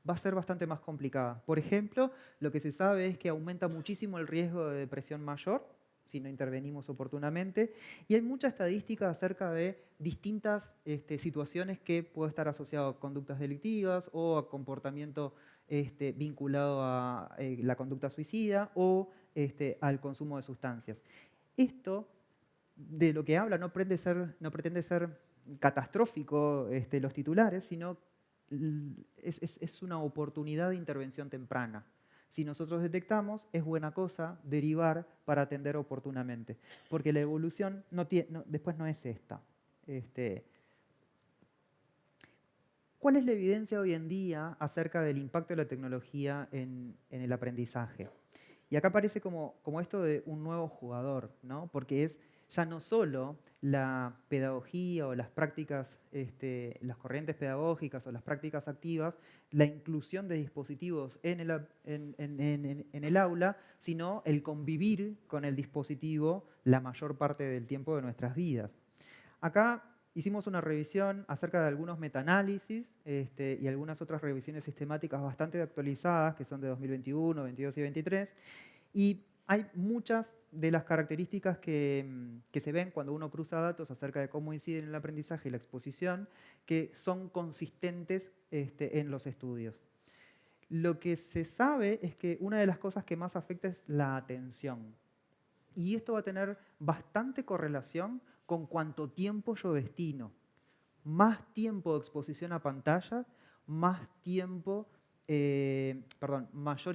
va a ser bastante más complicada. Por ejemplo, lo que se sabe es que aumenta muchísimo el riesgo de depresión mayor si no intervenimos oportunamente, y hay mucha estadística acerca de distintas situaciones que puede estar asociado a conductas delictivas o a comportamiento vinculado a la conducta suicida o al consumo de sustancias. Esto, de lo que habla, no pretende ser catastrófico los titulares, sino es una oportunidad de intervención temprana. Si nosotros detectamos, es buena cosa derivar para atender oportunamente, porque la evolución después no es esta. ¿Cuál es la evidencia hoy en día acerca del impacto de la tecnología en el aprendizaje? Y acá aparece como esto de un nuevo jugador, ¿no? Porque es ya no solo la pedagogía o las prácticas, las corrientes pedagógicas o las prácticas activas, la inclusión de dispositivos en el aula, sino el convivir con el dispositivo la mayor parte del tiempo de nuestras vidas. Acá hicimos una revisión acerca de algunos metaanálisis y algunas otras revisiones sistemáticas bastante actualizadas, que son de 2021, 22 y 23, y hay muchas de las características que se ven cuando uno cruza datos acerca de cómo inciden en el aprendizaje y la exposición, que son consistentes en los estudios. Lo que se sabe es que una de las cosas que más afecta es la atención. Y esto va a tener bastante correlación con cuánto tiempo yo destino. Más tiempo de exposición a pantalla, mayor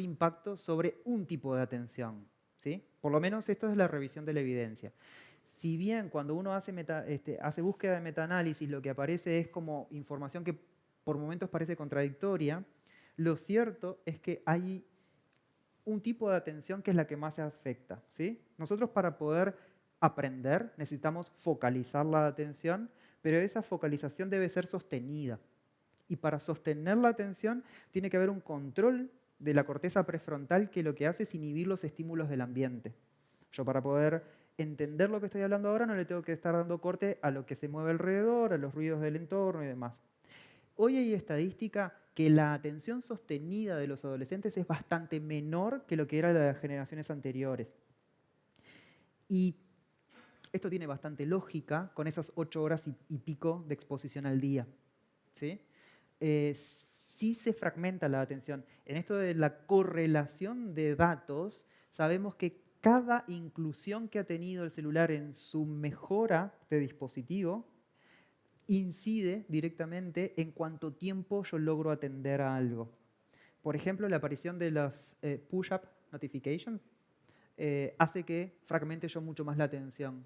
impacto sobre un tipo de atención. ¿Sí? Por lo menos esto es la revisión de la evidencia. Si bien cuando uno hace búsqueda de metaanálisis lo que aparece es como información que por momentos parece contradictoria, lo cierto es que hay un tipo de atención que es la que más se afecta. ¿Sí? Nosotros para poder aprender necesitamos focalizar la atención, pero esa focalización debe ser sostenida. Y para sostener la atención tiene que haber un control de la corteza prefrontal que lo que hace es inhibir los estímulos del ambiente. Yo para poder entender lo que estoy hablando ahora no le tengo que estar dando corte a lo que se mueve alrededor, a los ruidos del entorno y demás. Hoy hay estadística que la atención sostenida de los adolescentes es bastante menor que lo que era de las generaciones anteriores. Y esto tiene bastante lógica con esas 8 horas y pico de exposición al día. ¿Sí? Sí se fragmenta la atención. En esto de la correlación de datos, sabemos que cada inclusión que ha tenido el celular en su mejora de dispositivo incide directamente en cuánto tiempo yo logro atender a algo. Por ejemplo, la aparición de las push-up notifications hace que fragmente yo mucho más la atención.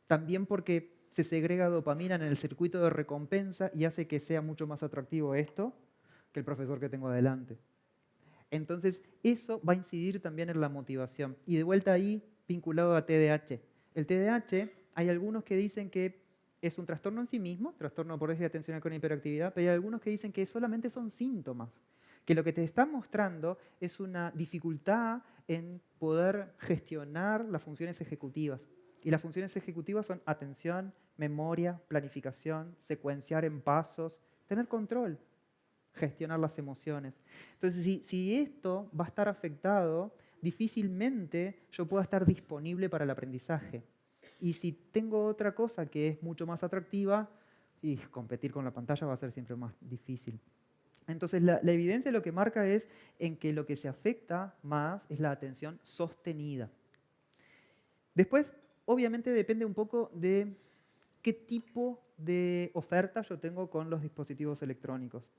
También porque se segrega dopamina en el circuito de recompensa y hace que sea mucho más atractivo esto que el profesor que tengo adelante. Entonces, eso va a incidir también en la motivación. Y de vuelta ahí, vinculado a TDAH. El TDAH, hay algunos que dicen que es un trastorno en sí mismo, trastorno por déficit atencional con hiperactividad, pero hay algunos que dicen que solamente son síntomas, que lo que te está mostrando es una dificultad en poder gestionar las funciones ejecutivas. Y las funciones ejecutivas son atención, memoria, planificación, secuenciar en pasos, tener control, gestionar las emociones. Entonces, si esto va a estar afectado, difícilmente yo pueda estar disponible para el aprendizaje. Y si tengo otra cosa que es mucho más atractiva, y competir con la pantalla va a ser siempre más difícil. Entonces, la evidencia lo que marca es en que lo que se afecta más es la atención sostenida. Después, obviamente, depende un poco de qué tipo de oferta yo tengo con los dispositivos electrónicos.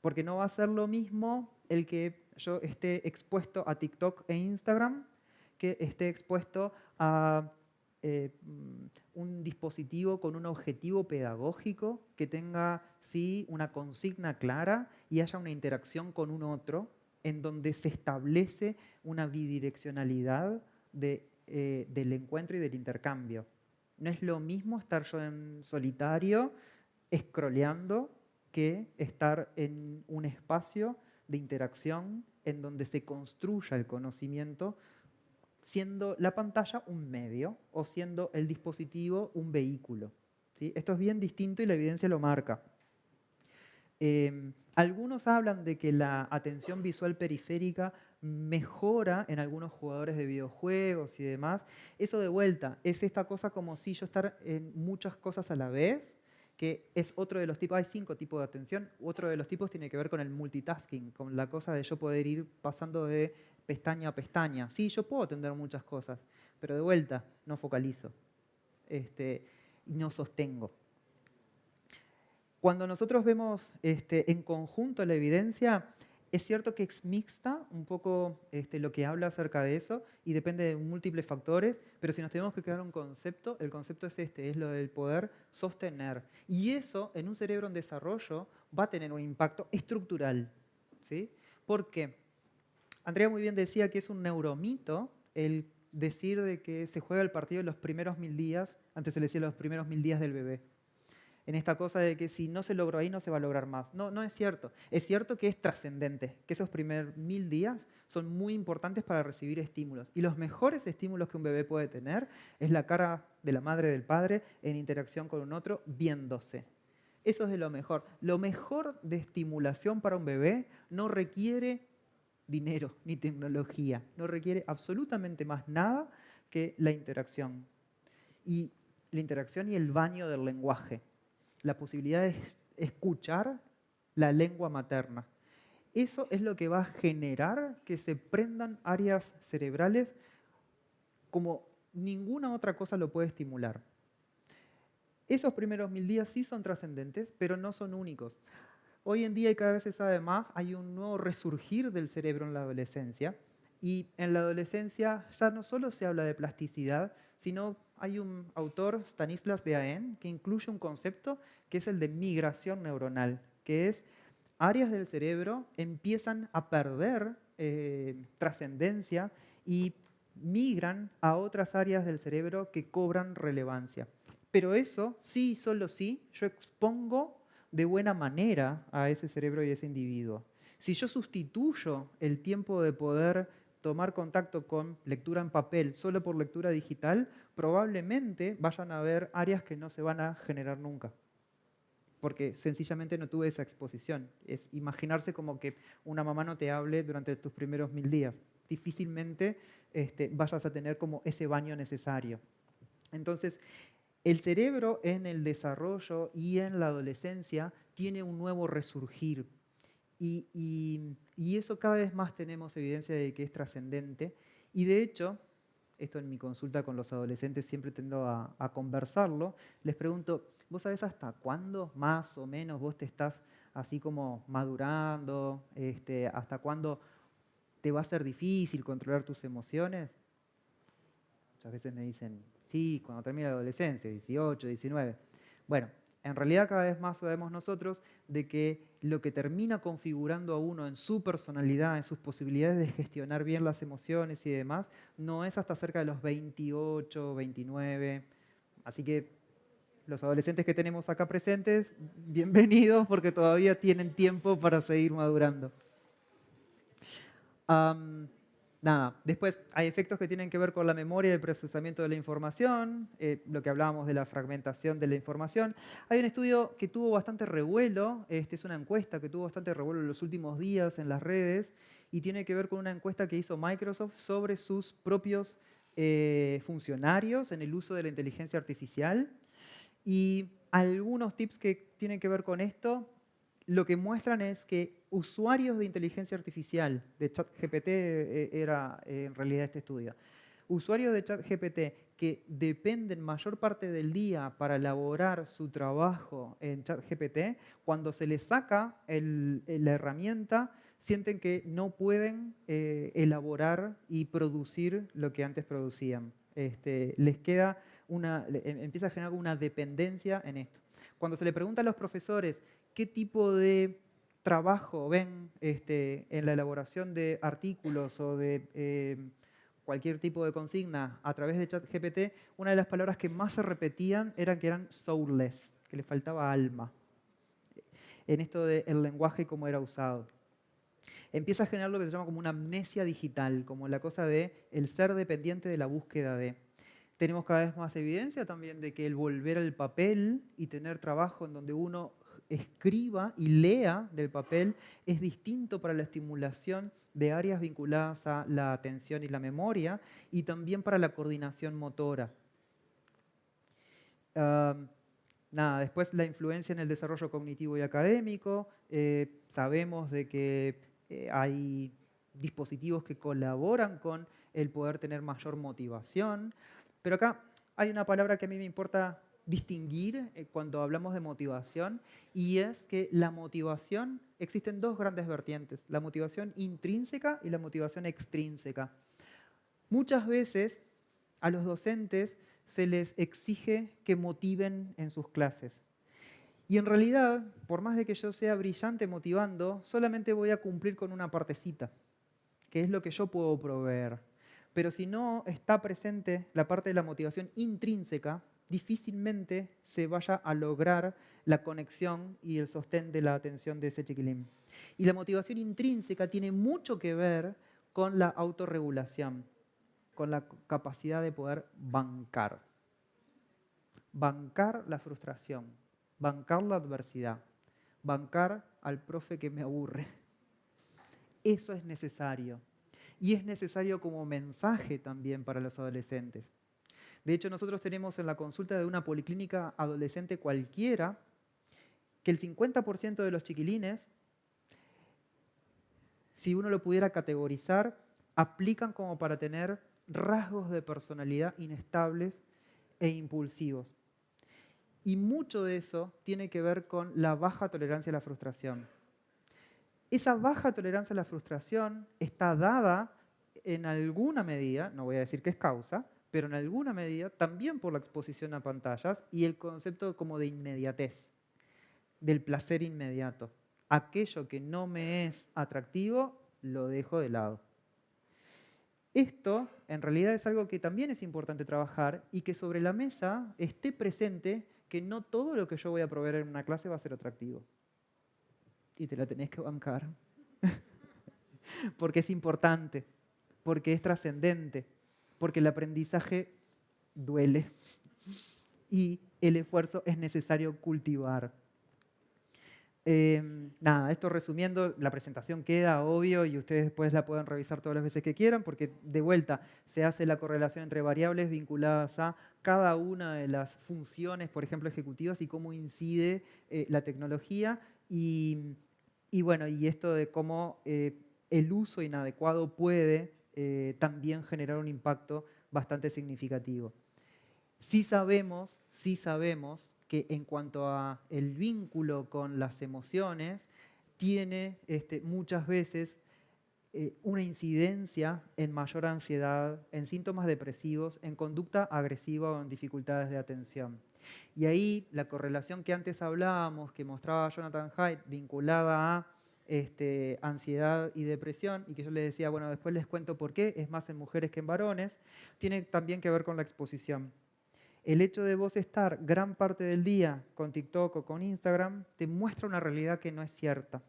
Porque no va a ser lo mismo el que yo esté expuesto a TikTok e Instagram que esté expuesto a un dispositivo con un objetivo pedagógico que tenga, sí, una consigna clara y haya una interacción con un otro en donde se establece una bidireccionalidad del encuentro y del intercambio. No es lo mismo estar yo en solitario, scrolleando, que estar en un espacio de interacción en donde se construya el conocimiento, siendo la pantalla un medio o siendo el dispositivo un vehículo. ¿Sí? Esto es bien distinto y la evidencia lo marca. Algunos hablan de que la atención visual periférica mejora en algunos jugadores de videojuegos y demás. Eso de vuelta, es esta cosa como si yo estar en muchas cosas a la vez, que es otro de los tipos, hay 5 tipos de atención, otro de los tipos tiene que ver con el multitasking, con la cosa de yo poder ir pasando de pestaña a pestaña. Sí, yo puedo atender muchas cosas, pero de vuelta no focalizo, y no sostengo. Cuando nosotros vemos en conjunto la evidencia, es cierto que es mixta un poco lo que habla acerca de eso y depende de múltiples factores, pero si nos tenemos que quedar un concepto, el concepto es es lo del poder sostener. Y eso en un cerebro en desarrollo va a tener un impacto estructural. ¿Sí? ¿Por qué? Andrea muy bien decía que es un neuromito el decir de que se juega el partido en los primeros 1000 días, antes se le decía los primeros 1000 días del bebé. En esta cosa de que si no se logró ahí, no se va a lograr más. No, no es cierto. Es cierto que es trascendente, que esos primeros 1000 días son muy importantes para recibir estímulos. Y los mejores estímulos que un bebé puede tener es la cara de la madre, del padre, en interacción con un otro, viéndose. Eso es de lo mejor. Lo mejor de estimulación para un bebé no requiere dinero ni tecnología. No requiere absolutamente más nada que la interacción. Y la interacción y el baño del lenguaje. La posibilidad de escuchar la lengua materna. Eso es lo que va a generar que se prendan áreas cerebrales como ninguna otra cosa lo puede estimular. Esos primeros 1000 días sí son trascendentes, pero no son únicos. Hoy en día, y cada vez se sabe más, hay un nuevo resurgir del cerebro en la adolescencia. Y en la adolescencia ya no solo se habla de plasticidad, sino hay un autor, Stanislas Dehaene, que incluye un concepto que es el de migración neuronal, que es áreas del cerebro empiezan a perder trascendencia y migran a otras áreas del cerebro que cobran relevancia. Pero eso, sí, solo sí, yo expongo de buena manera a ese cerebro y a ese individuo. Si yo sustituyo el tiempo de poder tomar contacto con lectura en papel solo por lectura digital, probablemente vayan a haber áreas que no se van a generar nunca. Porque sencillamente no tuve esa exposición. Es imaginarse como que una mamá no te hable durante tus primeros 1000 días. Difícilmente vayas a tener como ese baño necesario. Entonces, el cerebro en el desarrollo y en la adolescencia tiene un nuevo resurgir. Y eso cada vez más tenemos evidencia de que es trascendente. Y de hecho, esto en mi consulta con los adolescentes siempre tendo a conversarlo, les pregunto, ¿vos sabés hasta cuándo más o menos vos te estás así como madurando? ¿Hasta cuándo te va a ser difícil controlar tus emociones? Muchas veces me dicen, sí, cuando termine la adolescencia, 18, 19. Bueno, en realidad cada vez más sabemos nosotros de que lo que termina configurando a uno en su personalidad, en sus posibilidades de gestionar bien las emociones y demás, no es hasta cerca de los 28, 29. Así que los adolescentes que tenemos acá presentes, bienvenidos porque todavía tienen tiempo para seguir madurando. Nada, después hay efectos que tienen que ver con la memoria y el procesamiento de la información, lo que hablábamos de la fragmentación de la información. Hay un estudio que tuvo bastante revuelo, es una encuesta que tuvo bastante revuelo en los últimos días en las redes y tiene que ver con una encuesta que hizo Microsoft sobre sus propios funcionarios en el uso de la inteligencia artificial. Y algunos tips que tienen que ver con esto, lo que muestran es que usuarios de inteligencia artificial, de ChatGPT era en realidad este estudio, usuarios de ChatGPT que dependen mayor parte del día para elaborar su trabajo en ChatGPT, cuando se les saca la herramienta, sienten que no pueden elaborar y producir lo que antes producían. Les queda empieza a generar una dependencia en esto. Cuando se le pregunta a los profesores qué tipo de trabajo ven en la elaboración de artículos o de cualquier tipo de consigna a través de ChatGPT, una de las palabras que más se repetían era que eran soulless, que le faltaba alma, en esto del lenguaje y cómo era usado. Empieza a generar lo que se llama como una amnesia digital, como la cosa de el ser dependiente de la búsqueda de. Tenemos cada vez más evidencia también de que el volver al papel y tener trabajo en donde uno escriba y lea del papel es distinto para la estimulación de áreas vinculadas a la atención y la memoria y también para la coordinación motora. Después la influencia en el desarrollo cognitivo y académico. Sabemos de que hay dispositivos que colaboran con el poder tener mayor motivación. Pero acá hay una palabra que a mí me importa distinguir cuando hablamos de motivación, y es que la motivación, existen dos grandes vertientes, la motivación intrínseca y la motivación extrínseca. Muchas veces a los docentes se les exige que motiven en sus clases. Y en realidad, por más de que yo sea brillante motivando, solamente voy a cumplir con una partecita, que es lo que yo puedo proveer. Pero si no está presente la parte de la motivación intrínseca, difícilmente se vaya a lograr la conexión y el sostén de la atención de ese chiquilín. Y la motivación intrínseca tiene mucho que ver con la autorregulación, con la capacidad de poder bancar. Bancar la frustración, bancar la adversidad, bancar al profe que me aburre. Eso es necesario. Y es necesario como mensaje también para los adolescentes. De hecho, nosotros tenemos en la consulta de una policlínica adolescente cualquiera que el 50% de los chiquilines, si uno lo pudiera categorizar, aplican como para tener rasgos de personalidad inestables e impulsivos. Y mucho de eso tiene que ver con la baja tolerancia a la frustración. Esa baja tolerancia a la frustración está dada en alguna medida, no voy a decir que es causa, pero en alguna medida también por la exposición a pantallas y el concepto como de inmediatez, del placer inmediato. Aquello que no me es atractivo, lo dejo de lado. Esto, en realidad, es algo que también es importante trabajar y que sobre la mesa esté presente que no todo lo que yo voy a proveer en una clase va a ser atractivo. Y te la tenés que bancar. Porque es importante, porque es trascendente, porque el aprendizaje duele y el esfuerzo es necesario cultivar. Esto resumiendo, la presentación queda obvio y ustedes después la pueden revisar todas las veces que quieran, porque de vuelta se hace la correlación entre variables vinculadas a cada una de las funciones, por ejemplo, ejecutivas y cómo incide la tecnología y esto de cómo el uso inadecuado puede también generar un impacto bastante significativo. Sí sabemos que en cuanto a el vínculo con las emociones, tiene muchas veces una incidencia en mayor ansiedad, en síntomas depresivos, en conducta agresiva o en dificultades de atención. Y ahí la correlación que antes hablábamos, que mostraba Jonathan Haidt, vinculada a ansiedad y depresión, y que yo les decía, bueno, después les cuento por qué, es más en mujeres que en varones, tiene también que ver con la exposición. el hecho de vos estar gran parte del día con TikTok o con Instagram te muestra una realidad que no es cierta.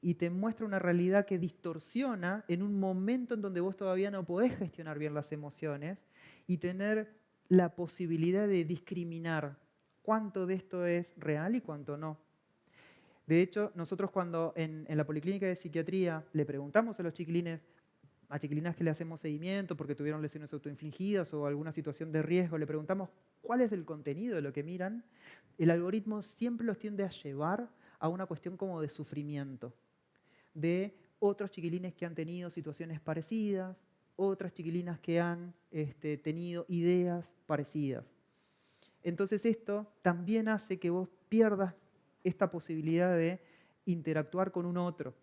Y te muestra una realidad que distorsiona en un momento en donde vos todavía no podés gestionar bien las emociones y tener la posibilidad de discriminar cuánto de esto es real y cuánto no. De hecho, nosotros cuando en la Policlínica de Psiquiatría le preguntamos a los chiquilines, a chiquilinas que le hacemos seguimiento porque tuvieron lesiones autoinfligidas o alguna situación de riesgo, le preguntamos cuál es el contenido de lo que miran, el algoritmo siempre los tiende a llevar a una cuestión como de sufrimiento, de otros chiquilines que han tenido situaciones parecidas, otras chiquilinas que han tenido ideas parecidas. Entonces esto también hace que vos pierdas esta posibilidad de interactuar con un otro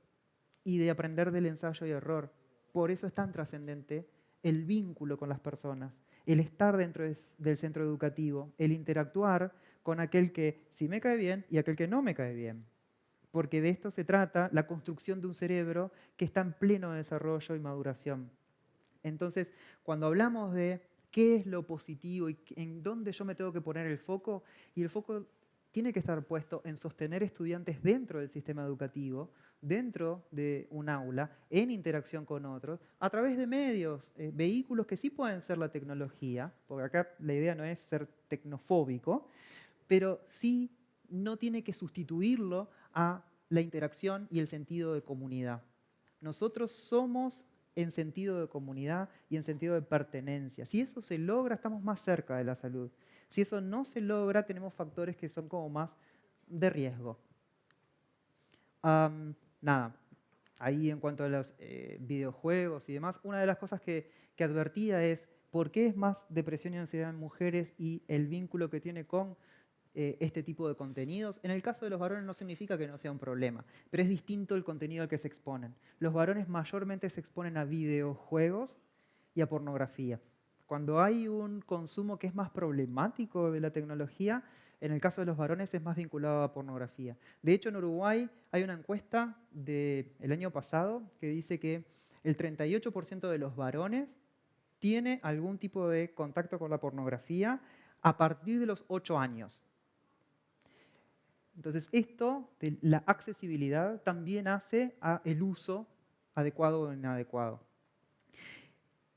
y de aprender del ensayo y error. Por eso es tan trascendente el vínculo con las personas, el estar dentro del centro educativo, el interactuar con aquel que sí me cae bien y aquel que no me cae bien. Porque de esto se trata la construcción de un cerebro que está en pleno desarrollo y maduración. Entonces, cuando hablamos de qué es lo positivo y en dónde yo me tengo que poner el foco, y el foco tiene que estar puesto en sostener estudiantes dentro del sistema educativo, dentro de un aula, en interacción con otros, a través de medios, vehículos que sí pueden ser la tecnología, porque acá la idea no es ser tecnofóbico, pero sí no tiene que sustituirlo a la interacción y el sentido de comunidad. Nosotros somos en sentido de comunidad y en sentido de pertenencia. Si eso se logra, estamos más cerca de la salud. Si eso no se logra, tenemos factores que son como más de riesgo. Nada, ahí en cuanto a los videojuegos y demás, una de las cosas que advertía es por qué es más depresión y ansiedad en mujeres y el vínculo que tiene con este tipo de contenidos. En el caso de los varones no significa que no sea un problema, pero es distinto el contenido al que se exponen. Los varones mayormente se exponen a videojuegos y a pornografía. Cuando hay un consumo que es más problemático de la tecnología, en el caso de los varones es más vinculado a pornografía. De hecho, en Uruguay hay una encuesta del año pasado que dice que el 38% de los varones tiene algún tipo de contacto con la pornografía a partir de los 8 años. Entonces, esto de la accesibilidad también hace el uso adecuado o inadecuado.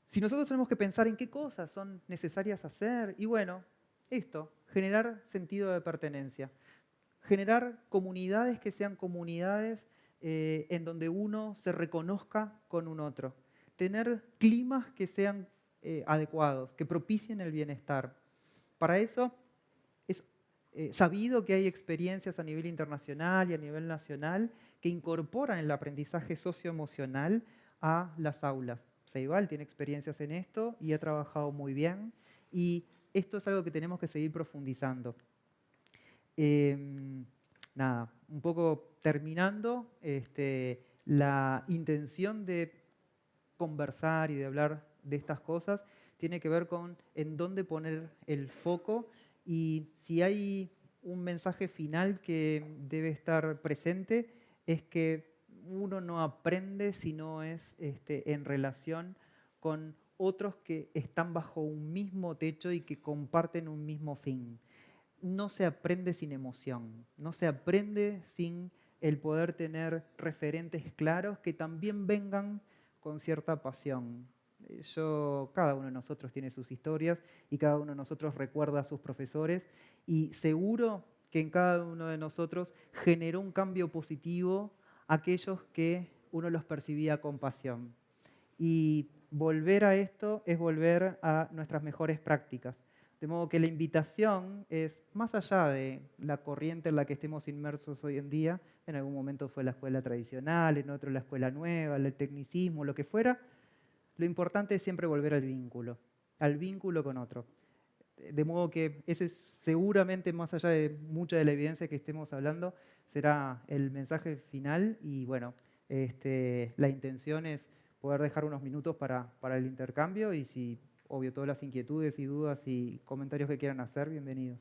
Si nosotros tenemos que pensar en qué cosas son necesarias hacer, y bueno, esto, generar sentido de pertenencia, generar comunidades que sean comunidades en donde uno se reconozca con un otro, tener climas que sean adecuados, que propicien el bienestar. Para eso es sabido que hay experiencias a nivel internacional y a nivel nacional que incorporan el aprendizaje socioemocional a las aulas. Ceibal tiene experiencias en esto y ha trabajado muy bien, y esto es algo que tenemos que seguir profundizando. Nada, un poco terminando, la intención de conversar y de hablar de estas cosas tiene que ver con en dónde poner el foco, y si hay un mensaje final que debe estar presente es que uno no aprende si no es en relación con otros que están bajo un mismo techo y que comparten un mismo fin. No se aprende sin emoción, no se aprende sin el poder tener referentes claros que también vengan con cierta pasión. Cada uno de nosotros tiene sus historias y cada uno de nosotros recuerda a sus profesores, y seguro que en cada uno de nosotros generó un cambio positivo aquellos que uno los percibía con pasión. Y volver a esto es volver a nuestras mejores prácticas. De modo que la invitación es, más allá de la corriente en la que estemos inmersos hoy en día, en algún momento fue la escuela tradicional, en otro la escuela nueva, el tecnicismo, lo que fuera, lo importante es siempre volver al vínculo con otro. De modo que ese seguramente, más allá de mucha de la evidencia que estemos hablando, será el mensaje final, y bueno, la intención es poder dejar unos minutos para el intercambio, y si, obvio, todas las inquietudes y dudas y comentarios que quieran hacer, bienvenidos.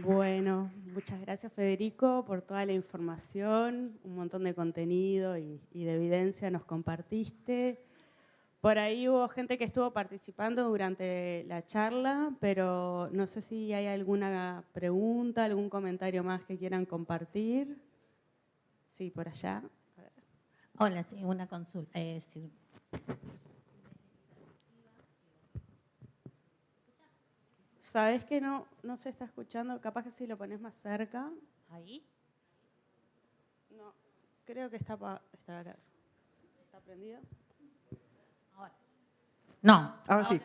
Bueno, Muchas gracias, Federico, por toda la información, un montón de contenido y de evidencia nos compartiste. Por ahí hubo gente que estuvo participando durante la charla, pero no sé si hay alguna pregunta, algún comentario más que quieran compartir. Sí, por allá. A ver. Hola, sí, una consulta. Sí. ¿Sabés que no se está escuchando? Capaz que si lo pones más cerca. ¿Ahí? No, creo que está prendido. Ahora. No. Ahora sí.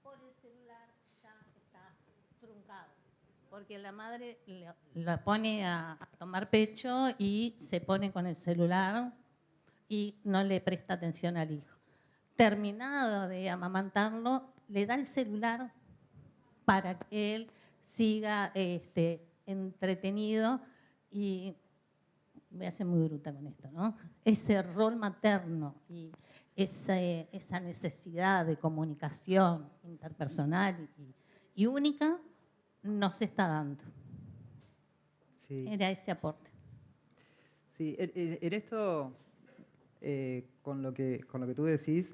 Por el celular ya está truncado, porque la madre la pone a tomar pecho y se pone con el celular y no le presta atención al hijo. Terminado de amamantarlo, le da el celular para que él siga entretenido y voy a ser muy bruta con esto, ¿no? Ese rol materno y esa necesidad de comunicación interpersonal y única no se está dando. Sí. Era ese aporte. Sí, en esto, con lo que tú decís,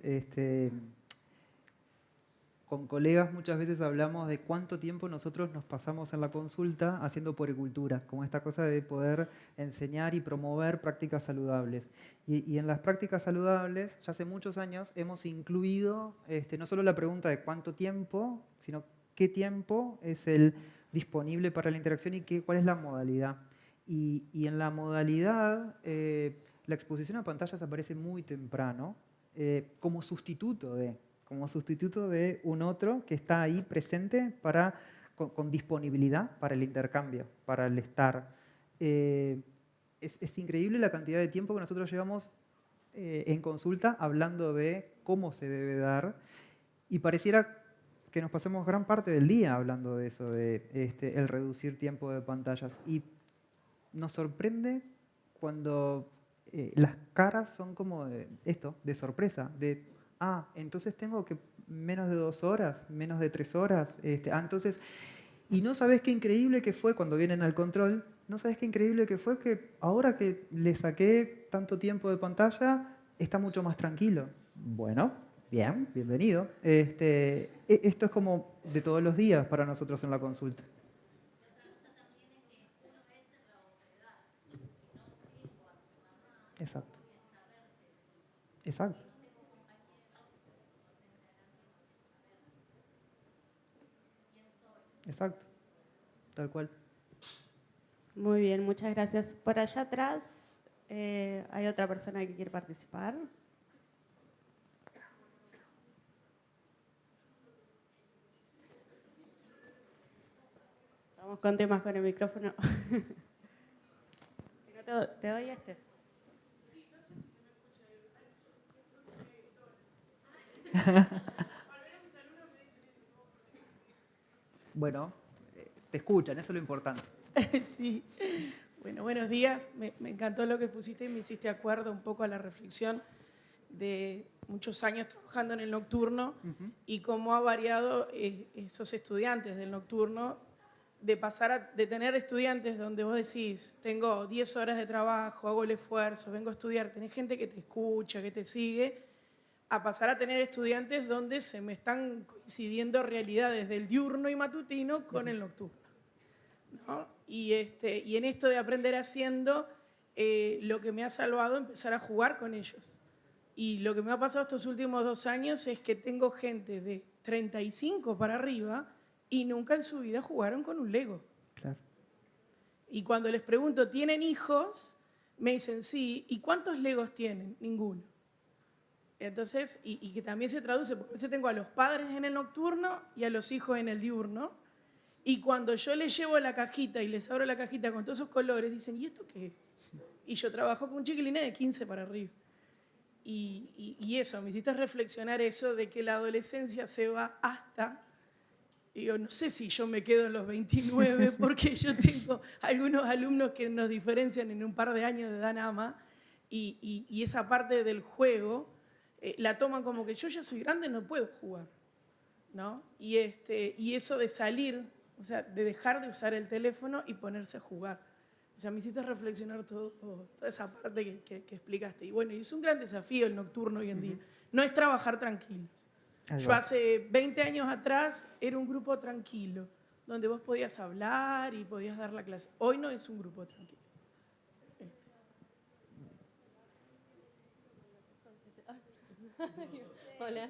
con colegas muchas veces hablamos de cuánto tiempo nosotros nos pasamos en la consulta haciendo puericultura, como esta cosa de poder enseñar y promover prácticas saludables. Y en las prácticas saludables, ya hace muchos años, hemos incluido no solo la pregunta de cuánto tiempo, sino qué tiempo es el disponible para la interacción y cuál es la modalidad. Y en la modalidad, la exposición a pantallas aparece muy temprano como sustituto de un otro que está ahí presente con disponibilidad para el intercambio, para el estar. Es increíble la cantidad de tiempo que nosotros llevamos en consulta hablando de cómo se debe dar y pareciera que nos pasemos gran parte del día hablando de eso, de el reducir tiempo de pantallas. Y nos sorprende cuando las caras son como de sorpresa, entonces tengo que menos de 2 horas, menos de 3 horas. Entonces, y no sabes qué increíble que fue cuando vienen al control, no sabes qué increíble que fue que ahora que le saqué tanto tiempo de pantalla, está mucho más tranquilo. Bueno, bien, bienvenido. Esto es como de todos los días para nosotros en la consulta. Exacto. Exacto. Exacto. Tal cual. Muy bien, muchas gracias. Por allá atrás hay otra persona que quiere participar. Vamos con temas con el micrófono. Si no, te doy este. Bueno, te escuchan, eso es lo importante. Sí. Bueno, buenos días. Me encantó lo que pusiste y me hiciste acuerdo un poco a la reflexión de muchos años trabajando en el nocturno y cómo ha variado esos estudiantes del nocturno de pasar de tener estudiantes donde vos decís, tengo 10 horas de trabajo, hago el esfuerzo, vengo a estudiar, tenés gente que te escucha, que te sigue, a pasar a tener estudiantes donde se me están coincidiendo realidades del diurno y matutino con el nocturno, ¿no? Y en esto de aprender haciendo, lo que me ha salvado es empezar a jugar con ellos. Y lo que me ha pasado estos últimos 2 años es que tengo gente de 35 para arriba y nunca en su vida jugaron con un Lego. Claro. Y cuando les pregunto, ¿tienen hijos? Me dicen sí. ¿Y cuántos Legos tienen? Ninguno. Entonces, y que también se traduce, porque a veces tengo a los padres en el nocturno y a los hijos en el diurno. Y cuando yo les llevo la cajita y les abro la cajita con todos esos colores, dicen, ¿y esto qué es? Y yo trabajo con chiquilines de 15 para arriba. Y eso, me hiciste reflexionar eso de que la adolescencia se va hasta Y digo, no sé si yo me quedo en los 29, porque yo tengo algunos alumnos que nos diferencian en un par de años de edad nada más, y esa parte del juego la toman como que yo ya soy grande, no puedo jugar, ¿no? Y eso de salir, o sea, de dejar de usar el teléfono y ponerse a jugar. O sea, me hiciste reflexionar toda esa parte que explicaste. Y bueno, y es un gran desafío el nocturno hoy en día. No es trabajar tranquilos. Yo hace 20 años atrás era un grupo tranquilo, donde vos podías hablar y podías dar la clase. Hoy no es un grupo tranquilo. Hola.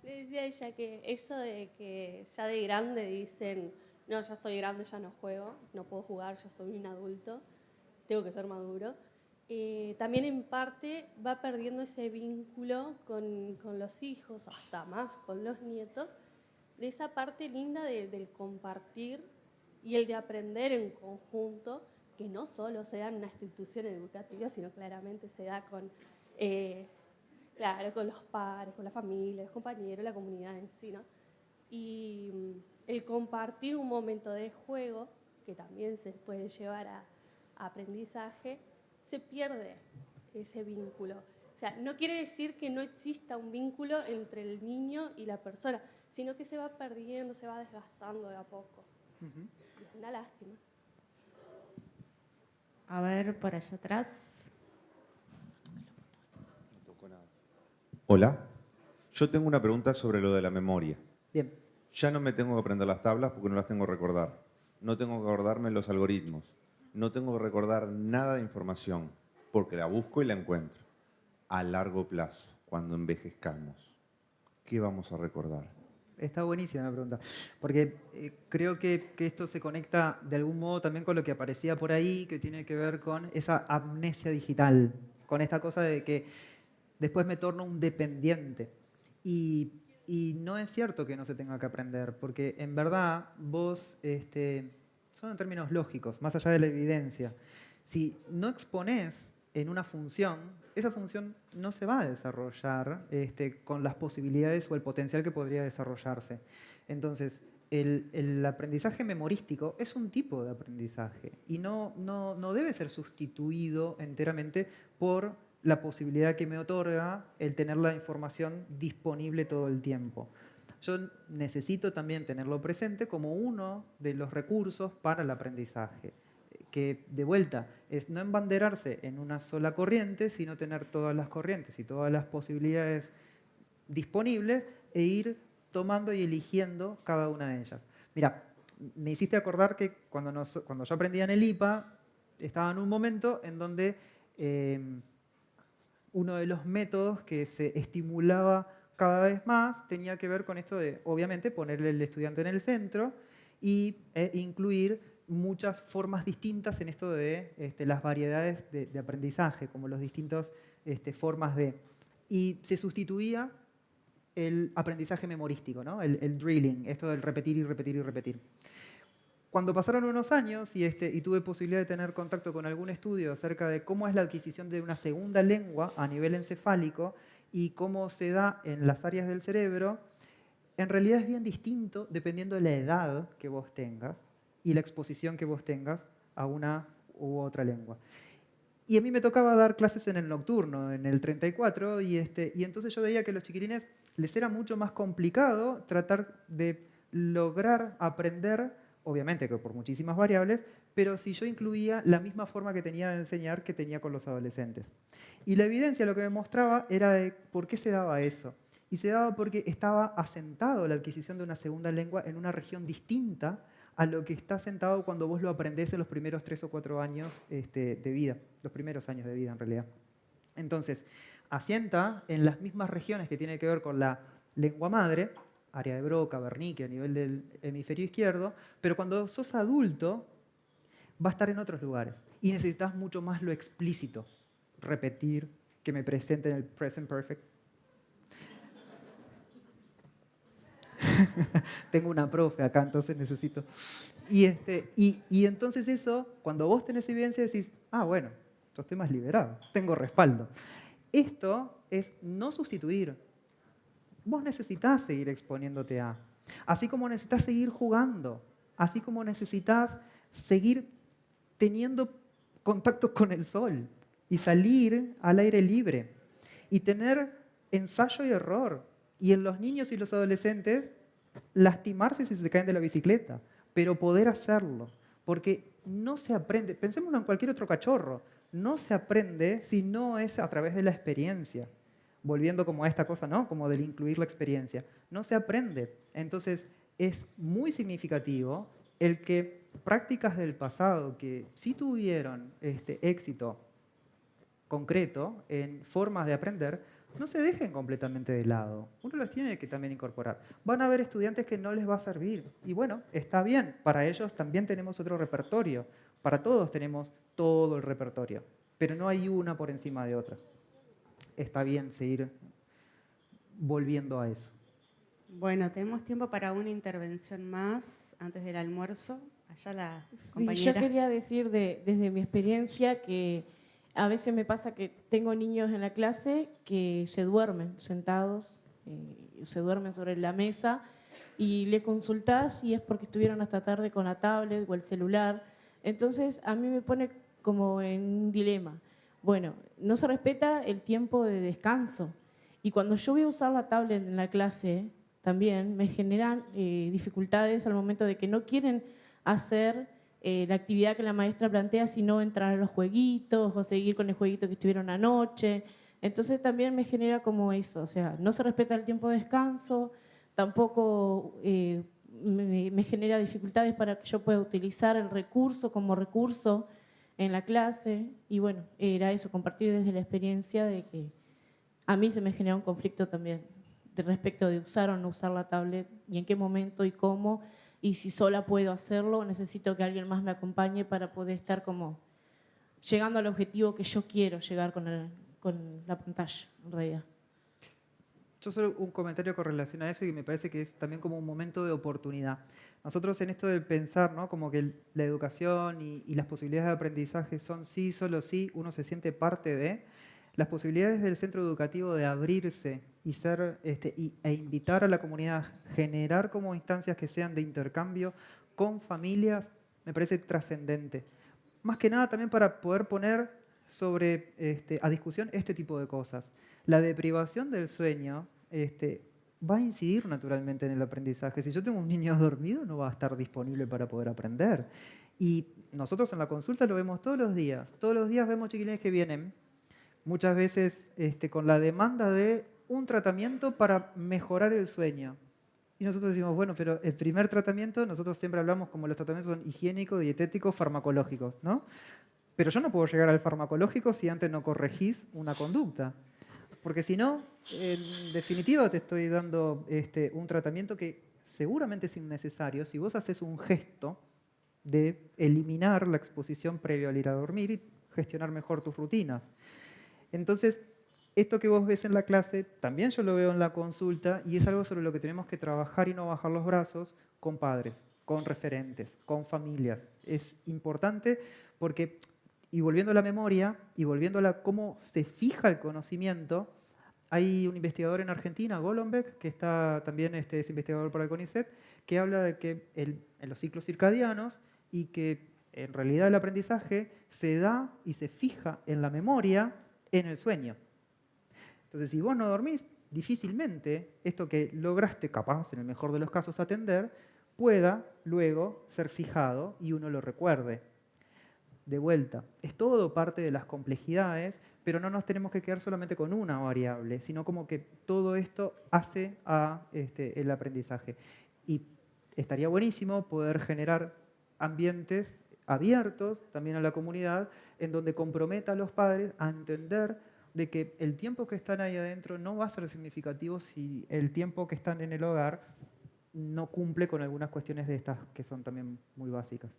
Le decía a ella que eso de que ya de grande dicen, no, ya estoy grande, ya no juego, no puedo jugar, yo soy un adulto, tengo que ser maduro. También en parte va perdiendo ese vínculo con los hijos, hasta más con los nietos, de esa parte linda del compartir y el de aprender en conjunto, que no solo se da en una institución educativa, sino claramente se da con los pares, con la familia, los compañeros, la comunidad en sí, ¿no? Y el compartir un momento de juego, que también se puede llevar a aprendizaje, se pierde ese vínculo. O sea, no quiere decir que no exista un vínculo entre el niño y la persona, sino que se va perdiendo, se va desgastando de a poco. Es una lástima. A ver, por allá atrás. Hola, yo tengo una pregunta sobre lo de la memoria. Bien. Ya no me tengo que aprender las tablas porque no las tengo que recordar. No tengo que acordarme los algoritmos. No tengo que recordar nada de información porque la busco y la encuentro. A largo plazo, cuando envejezcamos, ¿qué vamos a recordar? Está buenísima la pregunta, porque creo que esto se conecta de algún modo también con lo que aparecía por ahí, que tiene que ver con esa amnesia digital, con esta cosa de que después me torno un dependiente. Y no es cierto que no se tenga que aprender, porque en verdad vos, son en términos lógicos, más allá de la evidencia. Si no exponés en una función, esa función no se va a desarrollar con las posibilidades o el potencial que podría desarrollarse. Entonces, el aprendizaje memorístico es un tipo de aprendizaje y no debe ser sustituido enteramente por la posibilidad que me otorga el tener la información disponible todo el tiempo. Yo necesito también tenerlo presente como uno de los recursos para el aprendizaje, que de vuelta es no embanderarse en una sola corriente, sino tener todas las corrientes y todas las posibilidades disponibles e ir tomando y eligiendo cada una de ellas. Mira, me hiciste acordar que cuando yo aprendía en el IPA, estaba en un momento en donde uno de los métodos que se estimulaba cada vez más tenía que ver con esto de, obviamente, ponerle al estudiante en el centro e incluir muchas formas distintas en esto de las variedades de aprendizaje, como las distintas formas de... Y se sustituía el aprendizaje memorístico, ¿no? El drilling, esto del repetir y repetir y repetir. Cuando pasaron unos años y tuve posibilidad de tener contacto con algún estudio acerca de cómo es la adquisición de una segunda lengua a nivel encefálico y cómo se da en las áreas del cerebro, en realidad es bien distinto dependiendo de la edad que vos tengas y la exposición que vos tengas a una u otra lengua. Y a mí me tocaba dar clases en el nocturno, en el 34, y entonces yo veía que a los chiquilines les era mucho más complicado tratar de lograr aprender, obviamente que por muchísimas variables, pero si yo incluía la misma forma que tenía de enseñar que tenía con los adolescentes. Y la evidencia lo que me mostraba era de por qué se daba eso. Y se daba porque estaba asentado la adquisición de una segunda lengua en una región distinta a lo que está asentado cuando vos lo aprendés en los primeros 3 o 4 años de vida, los primeros años de vida en realidad. Entonces, asienta en las mismas regiones que tiene que ver con la lengua madre, área de Broca, Wernicke, a nivel del hemisferio izquierdo, pero cuando sos adulto va a estar en otros lugares y necesitas mucho más lo explícito, repetir, que me presenten el present perfect. Tengo una profe acá, entonces necesito. Y entonces eso, cuando vos tenés evidencia, decís, ah, bueno, estos temas liberados, tengo respaldo. Esto es no sustituir. Vos necesitás seguir exponiéndote a. Así como necesitas seguir jugando, así como necesitas seguir teniendo contacto con el sol y salir al aire libre y tener ensayo y error. Y en los niños y los adolescentes, lastimarse si se caen de la bicicleta, pero poder hacerlo. Porque no se aprende, pensemos en cualquier otro cachorro, no se aprende si no es a través de la experiencia. Volviendo como a esta cosa, ¿no? Como del incluir la experiencia. No se aprende. Entonces, es muy significativo el que prácticas del pasado que sí tuvieron éxito concreto en formas de aprender, no se dejen completamente de lado. Uno las tiene que también incorporar. Van a haber estudiantes que no les va a servir. Y bueno, está bien. Para ellos también tenemos otro repertorio. Para todos tenemos todo el repertorio. Pero no hay una por encima de otra. Está bien seguir volviendo a eso. Bueno, tenemos tiempo para una intervención más antes del almuerzo. Allá la Sí, compañera. yo quería decir desde mi experiencia que a veces me pasa que tengo niños en la clase que se duermen sentados, se duermen sobre la mesa y le consultás y es porque estuvieron hasta tarde con la tablet o el celular. Entonces a mí me pone como en un dilema. Bueno, no se respeta el tiempo de descanso y cuando yo voy a usar la tablet en la clase también me generan dificultades al momento de que no quieren hacer la actividad que la maestra plantea, sino entrar a los jueguitos o seguir con el jueguito que estuvieron anoche. Entonces también me genera como eso, o sea, no se respeta el tiempo de descanso, tampoco me genera dificultades para que yo pueda utilizar el recurso como recurso en la clase. Y bueno, era eso, compartir desde la experiencia de que a mí se me genera un conflicto también respecto de usar o no usar la tablet y en qué momento y cómo. Y si sola puedo hacerlo, necesito que alguien más me acompañe para poder estar como llegando al objetivo que yo quiero llegar con la pantalla, en realidad. Yo solo un comentario con relación a eso y me parece que es también como un momento de oportunidad. Nosotros en esto de pensar, ¿no? Como que la educación y las posibilidades de aprendizaje son sí, solo sí, uno se siente parte de. Las posibilidades del centro educativo de abrirse y ser e invitar a la comunidad, generar como instancias que sean de intercambio con familias, me parece trascendente. Más que nada también para poder poner a discusión este tipo de cosas. La deprivación del sueño va a incidir naturalmente en el aprendizaje. Si yo tengo un niño dormido, no va a estar disponible para poder aprender. Y nosotros en la consulta lo vemos todos los días. Todos los días vemos chiquilines que vienen muchas veces con la demanda de un tratamiento para mejorar el sueño. Y nosotros decimos, bueno, pero el primer tratamiento, nosotros siempre hablamos como los tratamientos son higiénicos, dietéticos, farmacológicos, ¿no? Pero yo no puedo llegar al farmacológico si antes no corregís una conducta. Porque si no, en definitiva te estoy dando un tratamiento que seguramente es innecesario si vos haces un gesto de eliminar la exposición previo al ir a dormir y gestionar mejor tus rutinas. Entonces, esto que vos ves en la clase, también yo lo veo en la consulta y es algo sobre lo que tenemos que trabajar y no bajar los brazos con padres, con referentes, con familias. Es importante porque, y volviendo a la memoria, y volviendo a cómo se fija el conocimiento, hay un investigador en Argentina, Golombek, que está también es investigador para el CONICET, que habla de que en los ciclos circadianos y que en realidad el aprendizaje se da y se fija en la memoria en el sueño. Entonces, si vos no dormís, difícilmente esto que lograste, capaz, en el mejor de los casos, atender, pueda luego ser fijado y uno lo recuerde. De vuelta, es todo parte de las complejidades, pero no nos tenemos que quedar solamente con una variable, sino como que todo esto hace a el aprendizaje. Y estaría buenísimo poder generar ambientes abiertos también a la comunidad, en donde comprometa a los padres a entender de que el tiempo que están ahí adentro no va a ser significativo si el tiempo que están en el hogar no cumple con algunas cuestiones de estas que son también muy básicas.